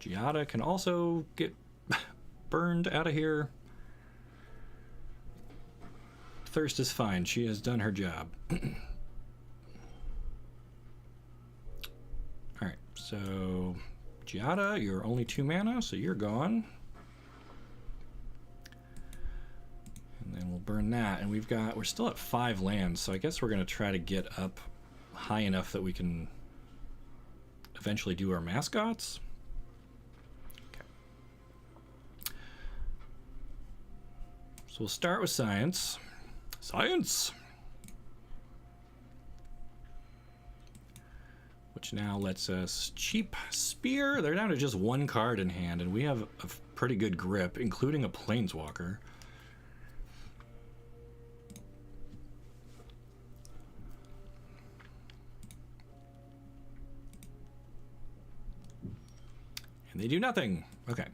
Giada can also get burned out of here. Thirst is fine. She has done her job. Alright, so Giada, you're only 2 mana, so you're gone. And then we'll burn that. And we're still at 5 lands, so I guess we're going to try to get up high enough that we can eventually do our mascots. So we'll start with science. Science! Which now lets us cheap spear. They're down to just 1 card in hand, and we have a pretty good grip, including a planeswalker. And they do nothing. Okay.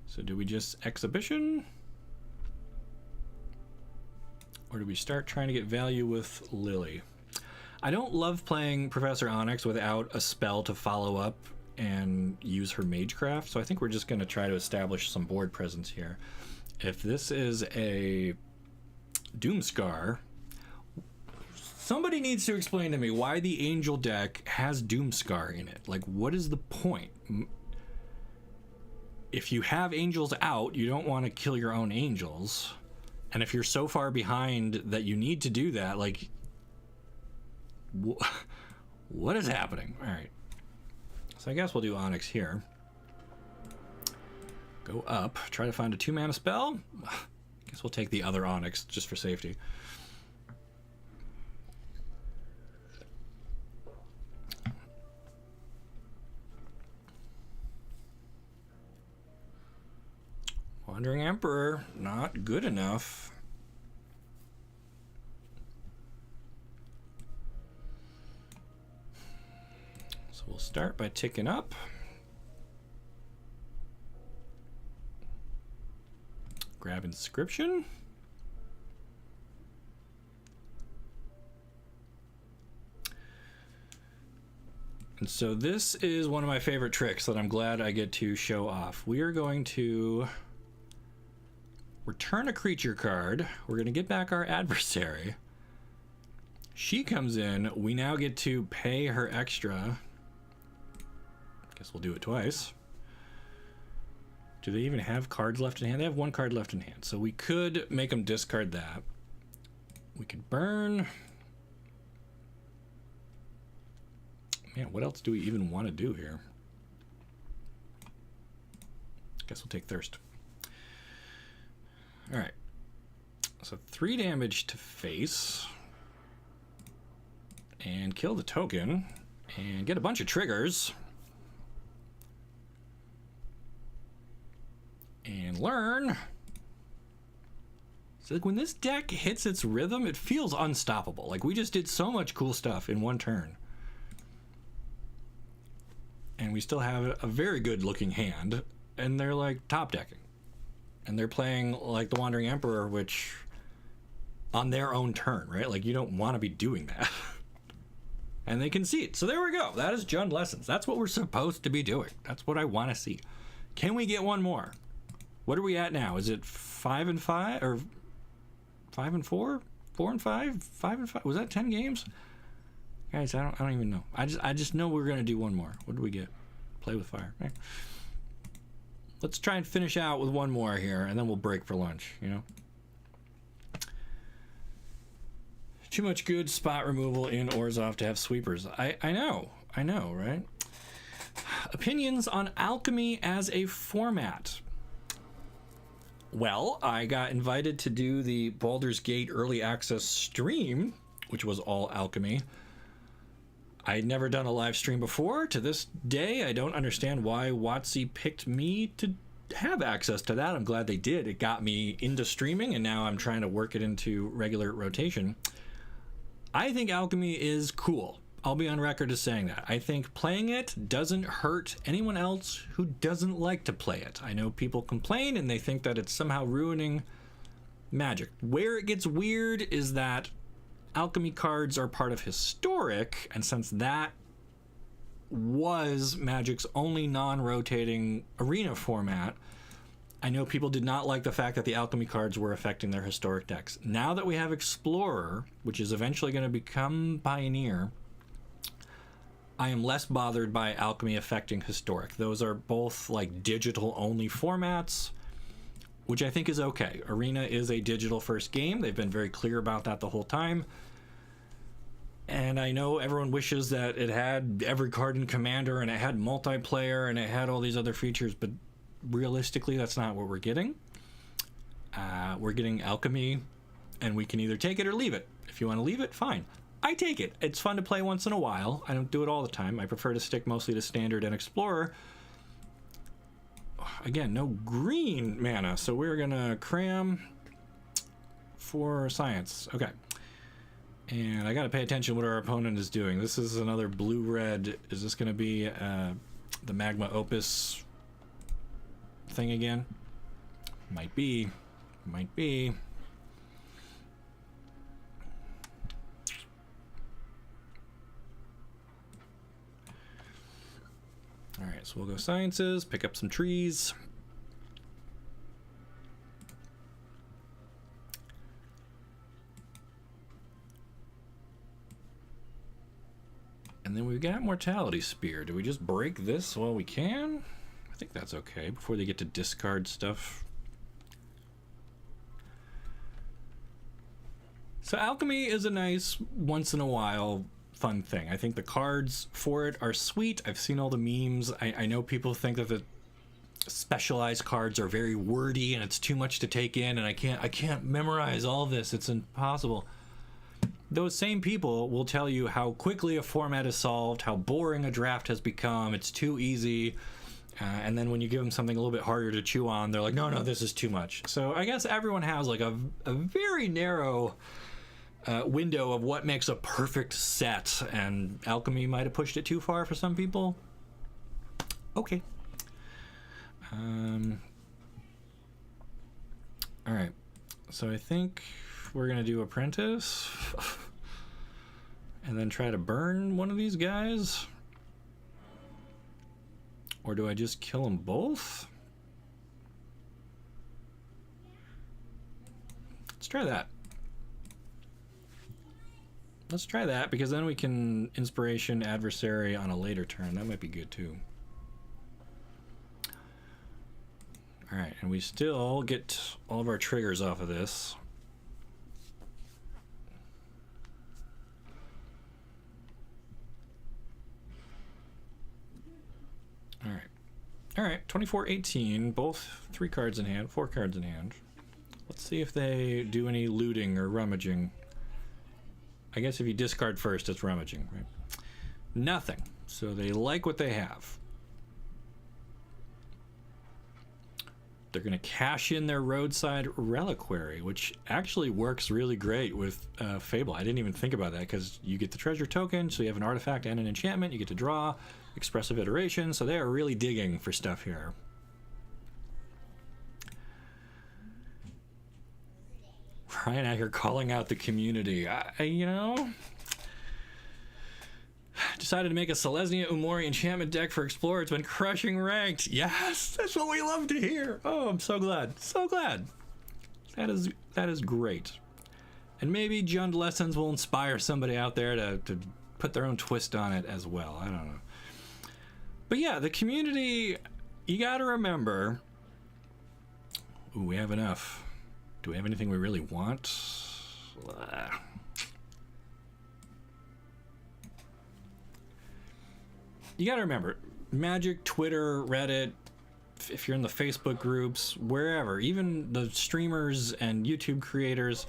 So do we just exhibition? Or do we start trying to get value with Lily? I don't love playing Professor Onyx without a spell to follow up and use her Magecraft, so I think we're just going to try to establish some board presence here. If this is a Doomscar, somebody needs to explain to me why the Angel deck has Doomscar in it. Like, what is the point? If you have Angels out, you don't want to kill your own Angels. And if you're so far behind that you need to do that, like, what is happening? All right. So I guess we'll do Onyx here. Go up. Try to find a 2-mana spell. I guess we'll take the other Onyx just for safety. Wandering Emperor, not good enough. So we'll start by ticking up. Grab inscription. And so this is one of my favorite tricks that I'm glad I get to show off. We are going to return a creature card. We're going to get back our adversary. She comes in. We now get to pay her extra. Guess we'll do it twice. Do they even have cards left in hand? They have one card left in hand. So we could make them discard that. We could burn. Man, what else do we even want to do here? Guess we'll take Thirst. All right. So 3 damage to face. And kill the token. And get a bunch of triggers. And learn. So like when this deck hits its rhythm, it feels unstoppable. Like we just did so much cool stuff in one turn. And we still have a very good looking hand, and they're like top decking. And they're playing like the Wandering Emperor, which on their own turn, right? Like you don't want to be doing that. And they concede. So there we go. That is Jund Lessons. That's what we're supposed to be doing. That's what I want to see. Can we get one more? What are we at now? Is it 5 and 5 or 5 and 4? 4 and 5? 5 and 5? Was that 10 games? Guys, I don't even know. I just know we're gonna do one more. What do we get? Play with fire. Right. Let's try and finish out with one more here, and then we'll break for lunch. You know. Too much good spot removal in Orzhov to have sweepers. I know, right? Opinions on alchemy as a format. Well, I got invited to do the Baldur's Gate early access stream, which was all alchemy. I'd never done a live stream before. To this day, I don't understand why WotC picked me to have access to that. I'm glad they did. It got me into streaming, and now I'm trying to work it into regular rotation. I think alchemy is cool. I'll be on record as saying that. I think playing it doesn't hurt anyone else who doesn't like to play it. I know people complain, and they think that it's somehow ruining Magic. Where it gets weird is that alchemy cards are part of Historic, and since that was Magic's only non-rotating arena format, I know people did not like the fact that the alchemy cards were affecting their Historic decks. Now that we have Explorer, which is eventually going to become Pioneer, I am less bothered by alchemy affecting Historic. Those are both like digital only formats, which I think is okay. Arena is a digital first game. They've been very clear about that the whole time. And I know everyone wishes that it had every card in Commander and it had multiplayer and it had all these other features, but realistically, that's not what we're getting. We're getting alchemy, and we can either take it or leave it. If you want to leave it, fine. I take it. It's fun to play once in a while. I don't do it all the time. I prefer to stick mostly to Standard and Explorer. Again, no green mana, so we're gonna cram for science. Okay. And I gotta pay attention what our opponent is doing. This is another blue-red. Is this gonna be the Magma Opus thing again? Might be. Might be. All right, so we'll go sciences, pick up some trees. And then we've got Mortality Spear. Do we just break this while we can? I think that's okay before they get to discard stuff. So alchemy is a nice once in a while fun thing. I think the cards for it are sweet. I've seen all the memes. I know people think that the specialized cards are very wordy and it's too much to take in, and I can't memorize all this. It's impossible. Those same people will tell you how quickly a format is solved, how boring a draft has become. It's too easy. And then when you give them something a little bit harder to chew on, they're like, no, this is too much. So I guess everyone has like a very narrow window of what makes a perfect set, and alchemy might have pushed it too far for some people. Okay. All right. So I think we're gonna do apprentice, and then try to burn one of these guys. Or do I just kill them both? Let's try that. Let's try that, because then we can inspiration adversary on a later turn. That might be good too. All right, and we still get all of our triggers off of this. All right. All right, 24-18, both 3 cards in hand, 4 cards in hand. Let's see if they do any looting or rummaging. I guess if you discard first, it's rummaging, right? Nothing. So they like what they have. They're going to cash in their roadside reliquary, which actually works really great with Fable. I didn't even think about that, because you get the treasure token, so you have an artifact and an enchantment. You get to draw, expressive iteration, so they are really digging for stuff here. Ryan out here calling out the community. You know, decided to make a Selesnya Umori enchantment deck for Explorer. It's been crushing ranked. Yes, that's what we love to hear. Oh, I'm so glad. So glad. That is great. And maybe Jund Lessons will inspire somebody out there to put their own twist on it as well. I don't know. But yeah, the community, you got to remember. Ooh, we have enough. Do we have anything we really want? You gotta remember, Magic, Twitter, Reddit, if you're in the Facebook groups, wherever, even the streamers and YouTube creators,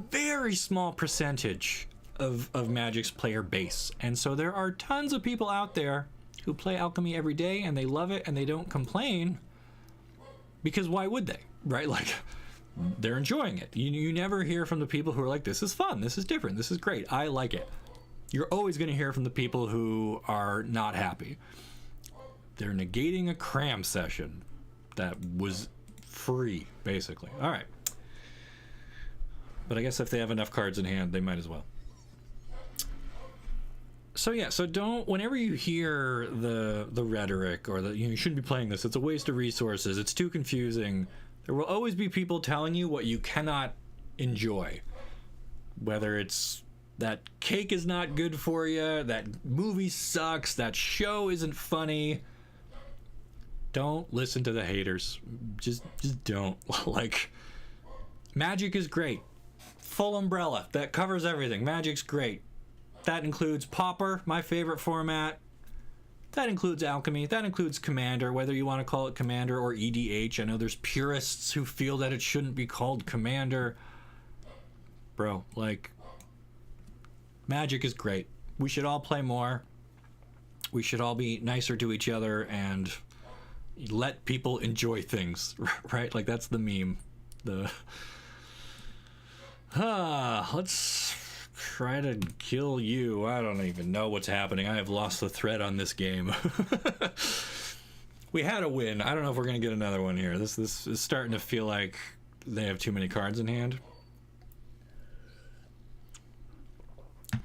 very small percentage of Magic's player base. And so there are tons of people out there who play Alchemy every day, and they love it and they don't complain, because why would they, right? Like, they're enjoying it. You never hear from the people who are like, this is fun, this is different, this is great, I like it. You're always going to hear from the people who are not happy. They're negating a cram session that was free, basically. All right. But I guess if they have enough cards in hand, they might as well. So yeah, so don't, whenever you hear the rhetoric or you shouldn't be playing this, it's a waste of resources, it's too confusing, there will always be people telling you what you cannot enjoy. Whether it's that cake is not good for you, that movie sucks, that show isn't funny. Don't listen to the haters. Just don't. Like, Magic is great. Full umbrella. That covers everything. Magic's great. That includes Pauper, my favorite format. That includes Alchemy. That includes Commander, whether you want to call it Commander or EDH. I know there's purists who feel that it shouldn't be called Commander. Bro, like, Magic is great. We should all play more. We should all be nicer to each other and let people enjoy things, right? Like, that's the meme. Let's try to kill you. I don't even know what's happening. I have lost the thread on this game. We had a win. I don't know if we're gonna get another one here. This is starting to feel like they have too many cards in hand.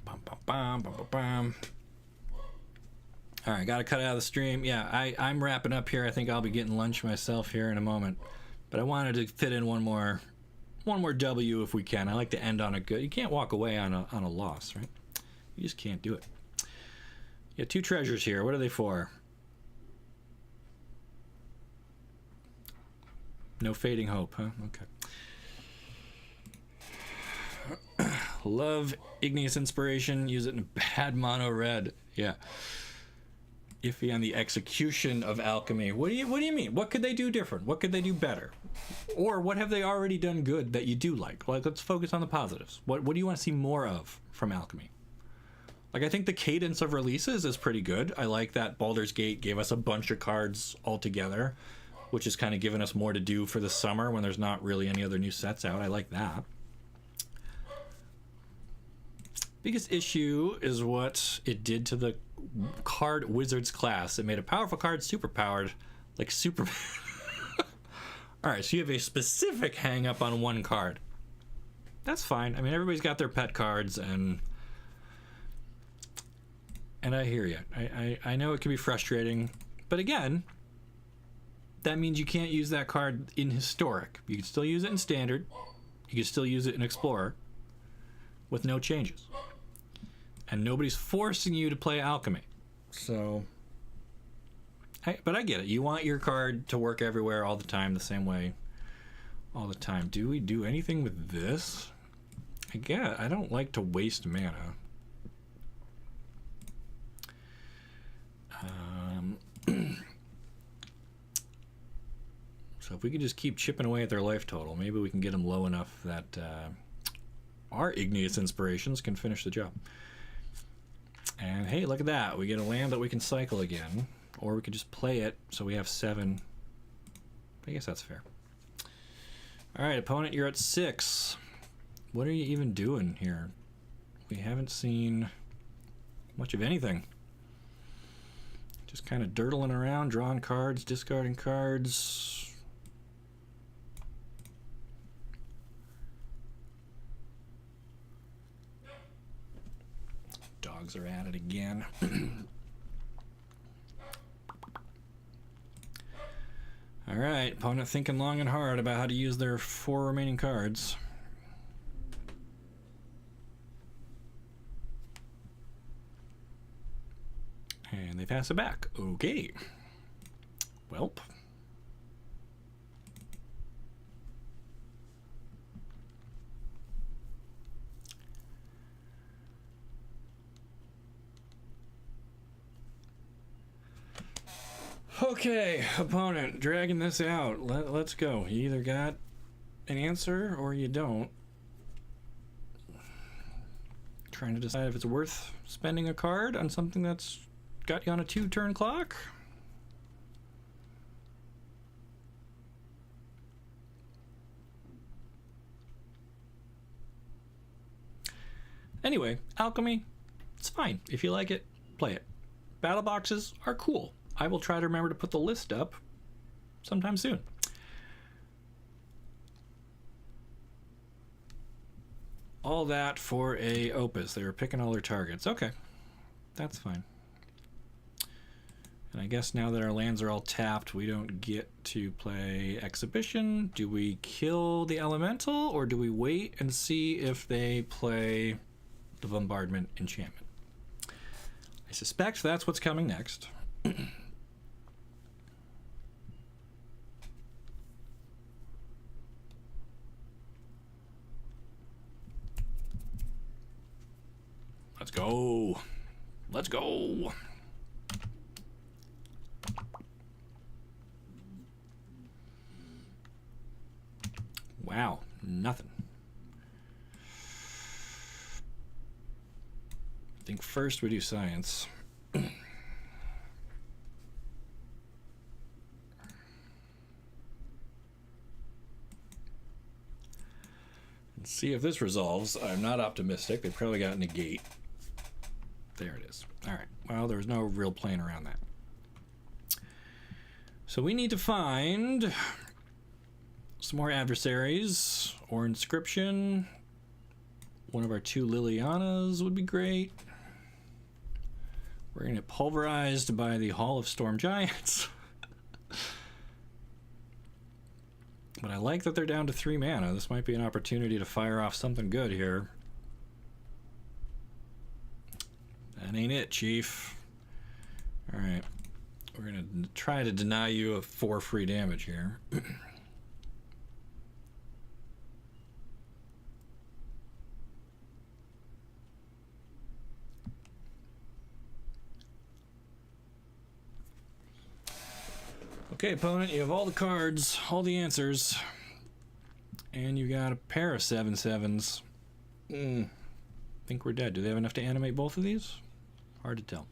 Bum, bum, bum, bum, bum, bum. All right, gotta cut out of the stream. Yeah, I'm wrapping up here. I think I'll be getting lunch myself here in a moment, but I wanted to fit in one more W if we can. I like to end on a good. You can't walk away on a loss, right? You just can't do it. Yeah, 2 treasures here. What are they for? No fading hope, huh? Okay. Love Igneous Inspiration. Use it in bad mono red. Yeah. Iffy on the execution of Alchemy. What do you mean? What could they do different? What could they do better? Or what have they already done good that you do like? Like, let's focus on the positives. What do you want to see more of from Alchemy? Like, I think the cadence of releases is pretty good. I like that Baldur's Gate gave us a bunch of cards all together, which has kind of given us more to do for the summer when there's not really any other new sets out. I like that. Biggest issue is what it did to the card wizards class. It made a powerful card super powered, like super. All right, so you have a specific hang up on one card. That's fine. I mean, everybody's got their pet cards, and I hear you. I know it can be frustrating, but again, that means you can't use that card in historic. You can still use it in standard. You can still use it in explorer with no changes. And nobody's forcing you to play alchemy. So, but I get it. You want your card to work everywhere all the time, the same way all the time. Do we do anything with this? I don't like to waste mana. So if we could just keep chipping away at their life total, maybe we can get them low enough that our Igneous Inspirations can finish the job. And hey, look at that. We get a land that we can cycle again. Or we could just play it so we have 7. I guess that's fair. Alright, opponent, you're at 6. What are you even doing here? We haven't seen much of anything. Just kind of dirtling around, drawing cards, discarding cards. Dogs are at it again. All right, opponent thinking long and hard about how to use their 4 remaining cards. And they pass it back. Okay. Welp. Okay, opponent, dragging this out. Let's go. You either got an answer or you don't. Trying to decide if it's worth spending a card on something that's got you on a 2-turn clock. Anyway, alchemy, it's fine. If you like it, play it. Battle boxes are cool. I will try to remember to put the list up sometime soon. All that for a opus. They were picking all their targets. Okay, that's fine. And I guess now that our lands are all tapped, we don't get to play exhibition. Do we kill the elemental, or do we wait and see if they play the bombardment enchantment? I suspect that's what's coming next. Let's go. Let's go. Wow, nothing. I think first we do science. And see if this resolves. I'm not optimistic. They probably got negate. There it is. All right. Well, there's no real playing around that. So we need to find some more adversaries or inscription. One of our 2 Lilianas would be great. We're going to get pulverized by the Hall of Storm Giants. But I like that they're down to 3 mana. This might be an opportunity to fire off something good here. That ain't it, Chief. All right. We're going to try to deny you of 4 free damage here. Okay, opponent, you have all the cards, all the answers, and you got a pair of 7/7s. Think we're dead. Do they have enough to animate both of these? Hard to tell.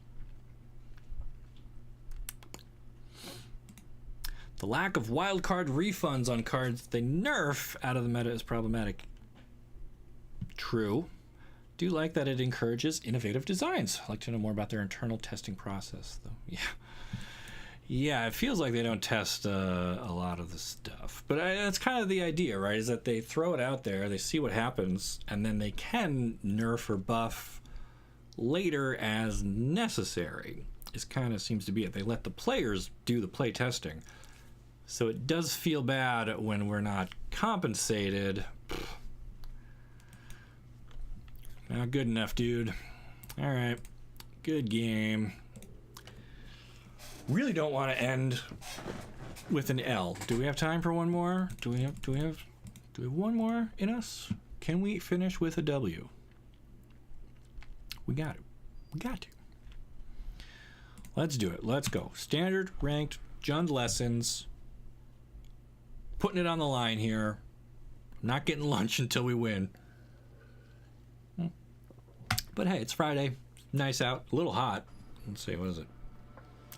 The lack of wildcard refunds on cards they nerf out of the meta is problematic. True. Do like that it encourages innovative designs. I'd like to know more about their internal testing process, though. Yeah, it feels like they don't test a lot of the stuff. But that's kind of the idea, right? Is that they throw it out there, they see what happens, and then they can nerf or buff later as necessary. Is kind of seems to be it. They let the players do the play testing. So it does feel bad when we're not compensated. Not good enough, dude. All right. Good game. Really don't want to end with an L. Do we have time for one more? Do we have one more in us? Can we finish with a W? We got it. We got to. Let's do it. Let's go. Standard, ranked, Jund lessons. Putting it on the line here. Not getting lunch until we win. But hey, it's Friday. Nice out. A little hot. Let's see, what is it?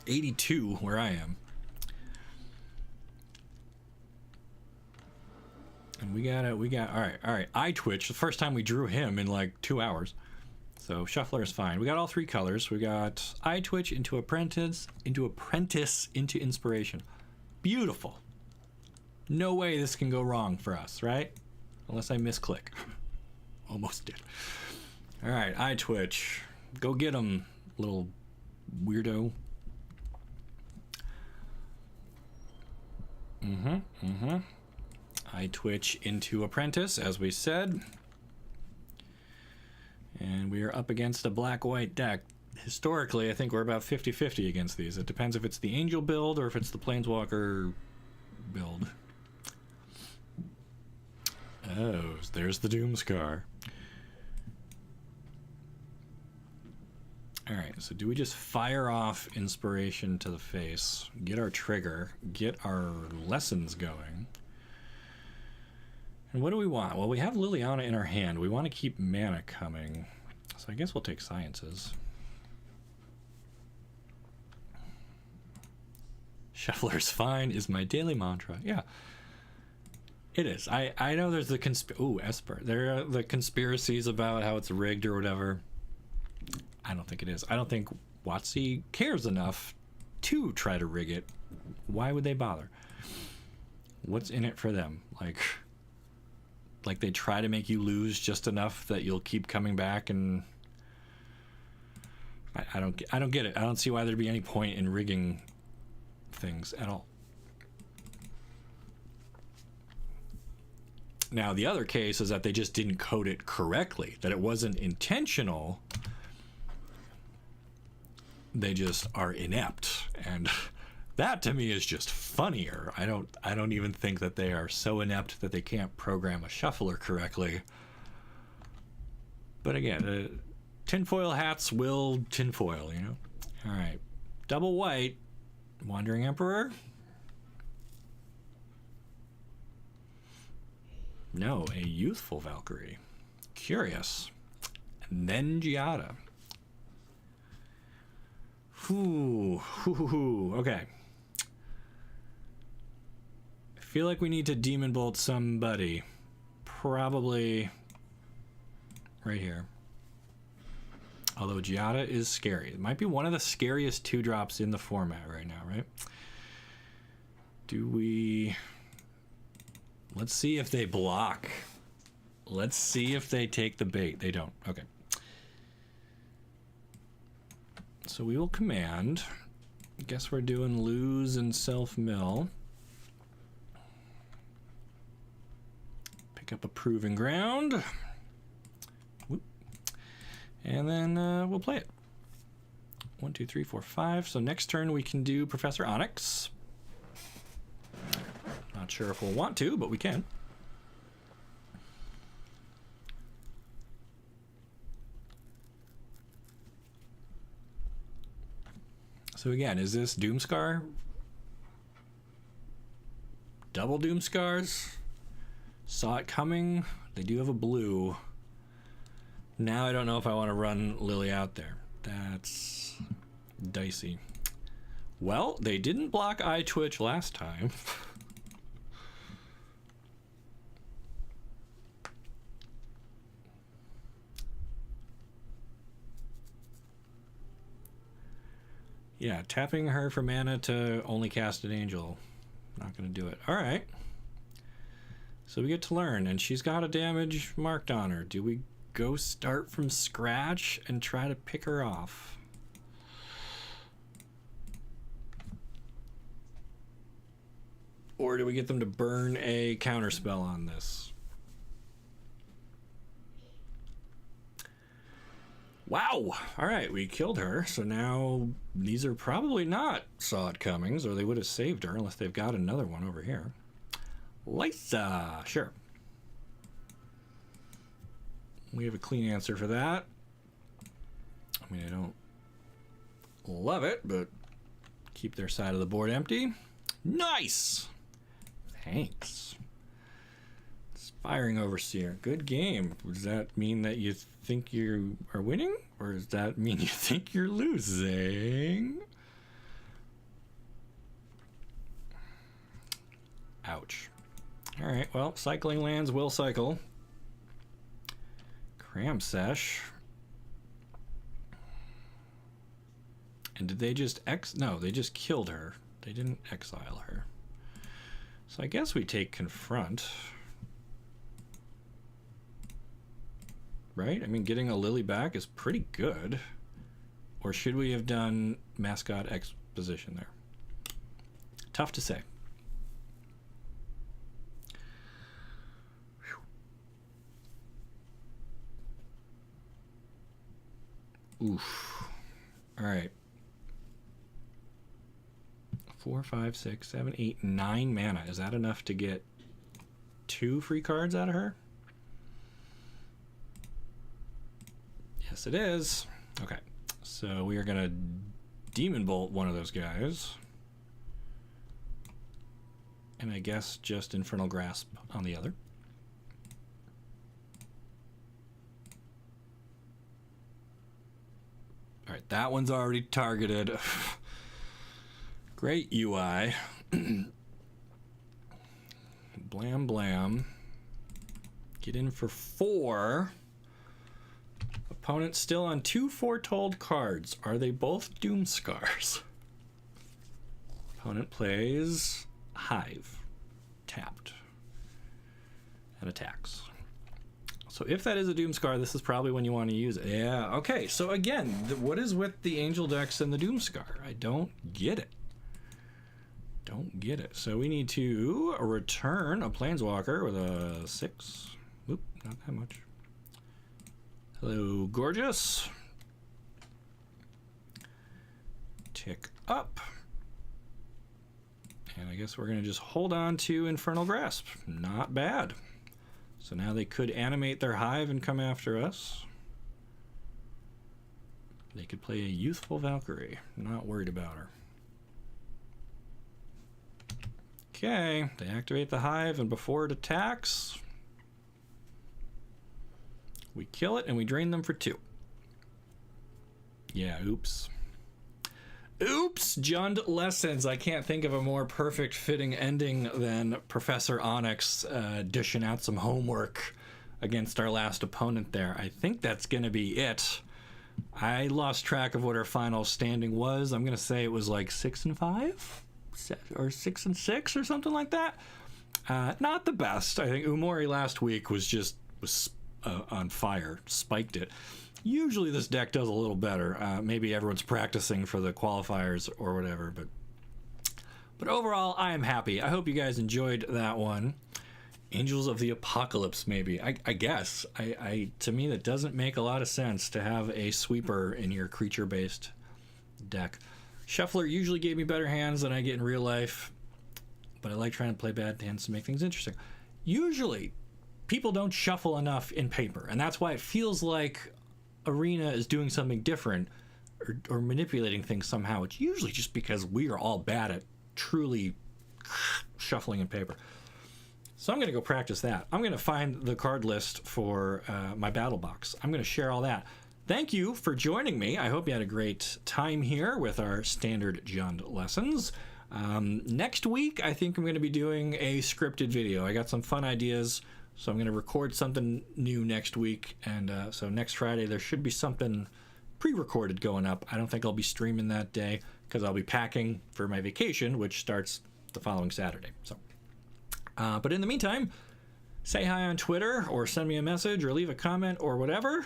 82 where I am. And we got all right. Eye twitch. The first time we drew him in like 2 hours. So shuffler is fine. We got all three colors. We got eye twitch into apprentice, into inspiration. Beautiful. No way this can go wrong for us, right? Unless I misclick. Almost did. All right, eye twitch. Go get him, little weirdo. Eye twitch into apprentice, as we said. And we are up against a black-white deck. Historically, I think we're about 50-50 against these. It depends if it's the Angel build or if it's the Planeswalker build. Oh, there's the Doomscar. Alright, so do we just fire off inspiration to the face, get our trigger, get our lessons going? And what do we want? Well, we have Liliana in our hand. We want to keep mana coming. So I guess we'll take sciences. Shuffler's fine is my daily mantra. Yeah. It is. I know there's the Esper. There are the conspiracies about how it's rigged or whatever. I don't think it is. I don't think WotC cares enough to try to rig it. Why would they bother? What's in it for them? Like they try to make you lose just enough that you'll keep coming back, and I don't get it. I don't see why there'd be any point in rigging things at all. Now the other case is that they just didn't code it correctly, that it wasn't intentional. They just are inept, and that to me is just funnier. I don't even think that they are so inept that they can't program a shuffler correctly. But again, tinfoil hats will tinfoil, you know? All right, double white, Wandering Emperor. No, a youthful Valkyrie. Curious. And then Giada. Okay. I feel like we need to Demon Bolt somebody. Probably right here. Although Giada is scary. It might be one of the scariest 2-drops in the format right now, right? Do we... Let's see if they block. Let's see if they take the bait. They don't. Okay. So we will command. I guess we're doing lose and self-mill. Pick up a proving ground. Whoop. And then we'll play it. 1, 2, 3, 4, 5. So next turn we can do Professor Onyx. Not sure if we'll want to, but we can. So again, is this Doomscar? Double Doomscars? Saw it coming. They do have a blue. Now I don't know if I want to run Lily out there. That's dicey. Well, they didn't block Eye Twitch last time. Yeah, tapping her for mana to only cast an angel. Not going to do it. All right. So we get to learn, and she's got a damage marked on her. Do we go start from scratch and try to pick her off? Or do we get them to burn a counterspell on this? Wow! Alright, we killed her, so now these are probably not Saw It Comings, or they would have saved her, unless they've got another one over here. Lysa! Sure. We have a clean answer for that. I mean, I don't love it, but keep their side of the board empty. Nice! Thanks. Inspiring Overseer. Good game. Does that mean that you think you are winning? Or does that mean you think you're losing? Ouch. Alright, well, cycling lands will cycle. Cram Sesh. And did they just no, they just killed her. They didn't exile her. So I guess we take Confront. Right? I mean, getting a Lily back is pretty good. Or should we have done Mascot Exposition there? Tough to say. Oof. All right. 4, 5, 6, 7, 8, 9 mana. Is that enough to get 2 free cards out of her? Yes, it is. Okay. So we are going to Demon Bolt one of those guys. And I guess just Infernal Grasp on the other. All right, that one's already targeted. Great UI. Blam, blam. Get in for 4. Opponent still on 2 foretold cards. Are they both Doom Scars? Opponent plays Hive. Tapped. And attacks. So if that is a Doomscar, this is probably when you want to use it. Yeah, okay. So again, what is with the Angel decks and the Doomscar? I don't get it. Don't get it. So we need to return a Planeswalker with a 6. Oop, not that much. Hello, gorgeous. Tick up. And I guess we're going to just hold on to Infernal Grasp. Not bad. So now they could animate their Hive and come after us. They could play a Youthful Valkyrie. Not worried about her. Okay, they activate the Hive, and before it attacks, we kill it and we drain them for 2. Yeah, oops. Oops, Jund Lessons. I can't think of a more perfect fitting ending than Professor Onyx dishing out some homework against our last opponent there. I think that's going to be it. I lost track of what our final standing was. I'm going to say it was like 6-5 or 6-6 or something like that. Not the best. I think Umori last week was on fire, spiked it. Usually this deck does a little better. Maybe everyone's practicing for the qualifiers or whatever, but overall, I am happy. I hope you guys enjoyed that one. Angels of the Apocalypse, maybe. I guess. To me, that doesn't make a lot of sense to have a sweeper in your creature-based deck. Shuffler usually gave me better hands than I get in real life, but I like trying to play bad hands to make things interesting. Usually, people don't shuffle enough in paper, and that's why it feels like Arena is doing something different or manipulating things somehow. It's usually just because we are all bad at truly shuffling in paper. So I'm going to go practice that. I'm going to find the card list for my battle box. I'm going to share all that. Thank you for joining me. I hope you had a great time here with our standard Jund lessons. Next week, I think I'm going to be doing a scripted video. I got some fun ideas. So I'm going to record something new next week, and so next Friday there should be something pre-recorded going up. I don't think I'll be streaming that day. because I'll be packing for my vacation, which starts the following Saturday. So, but in the meantime, say hi on Twitter or send me a message or leave a comment or whatever.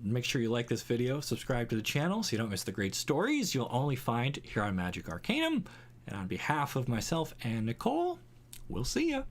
Make sure you like this video, subscribe to the channel so you don't miss the great stories you'll only find here on Magic Arcanum. And on behalf of myself and Nicole, we'll see ya.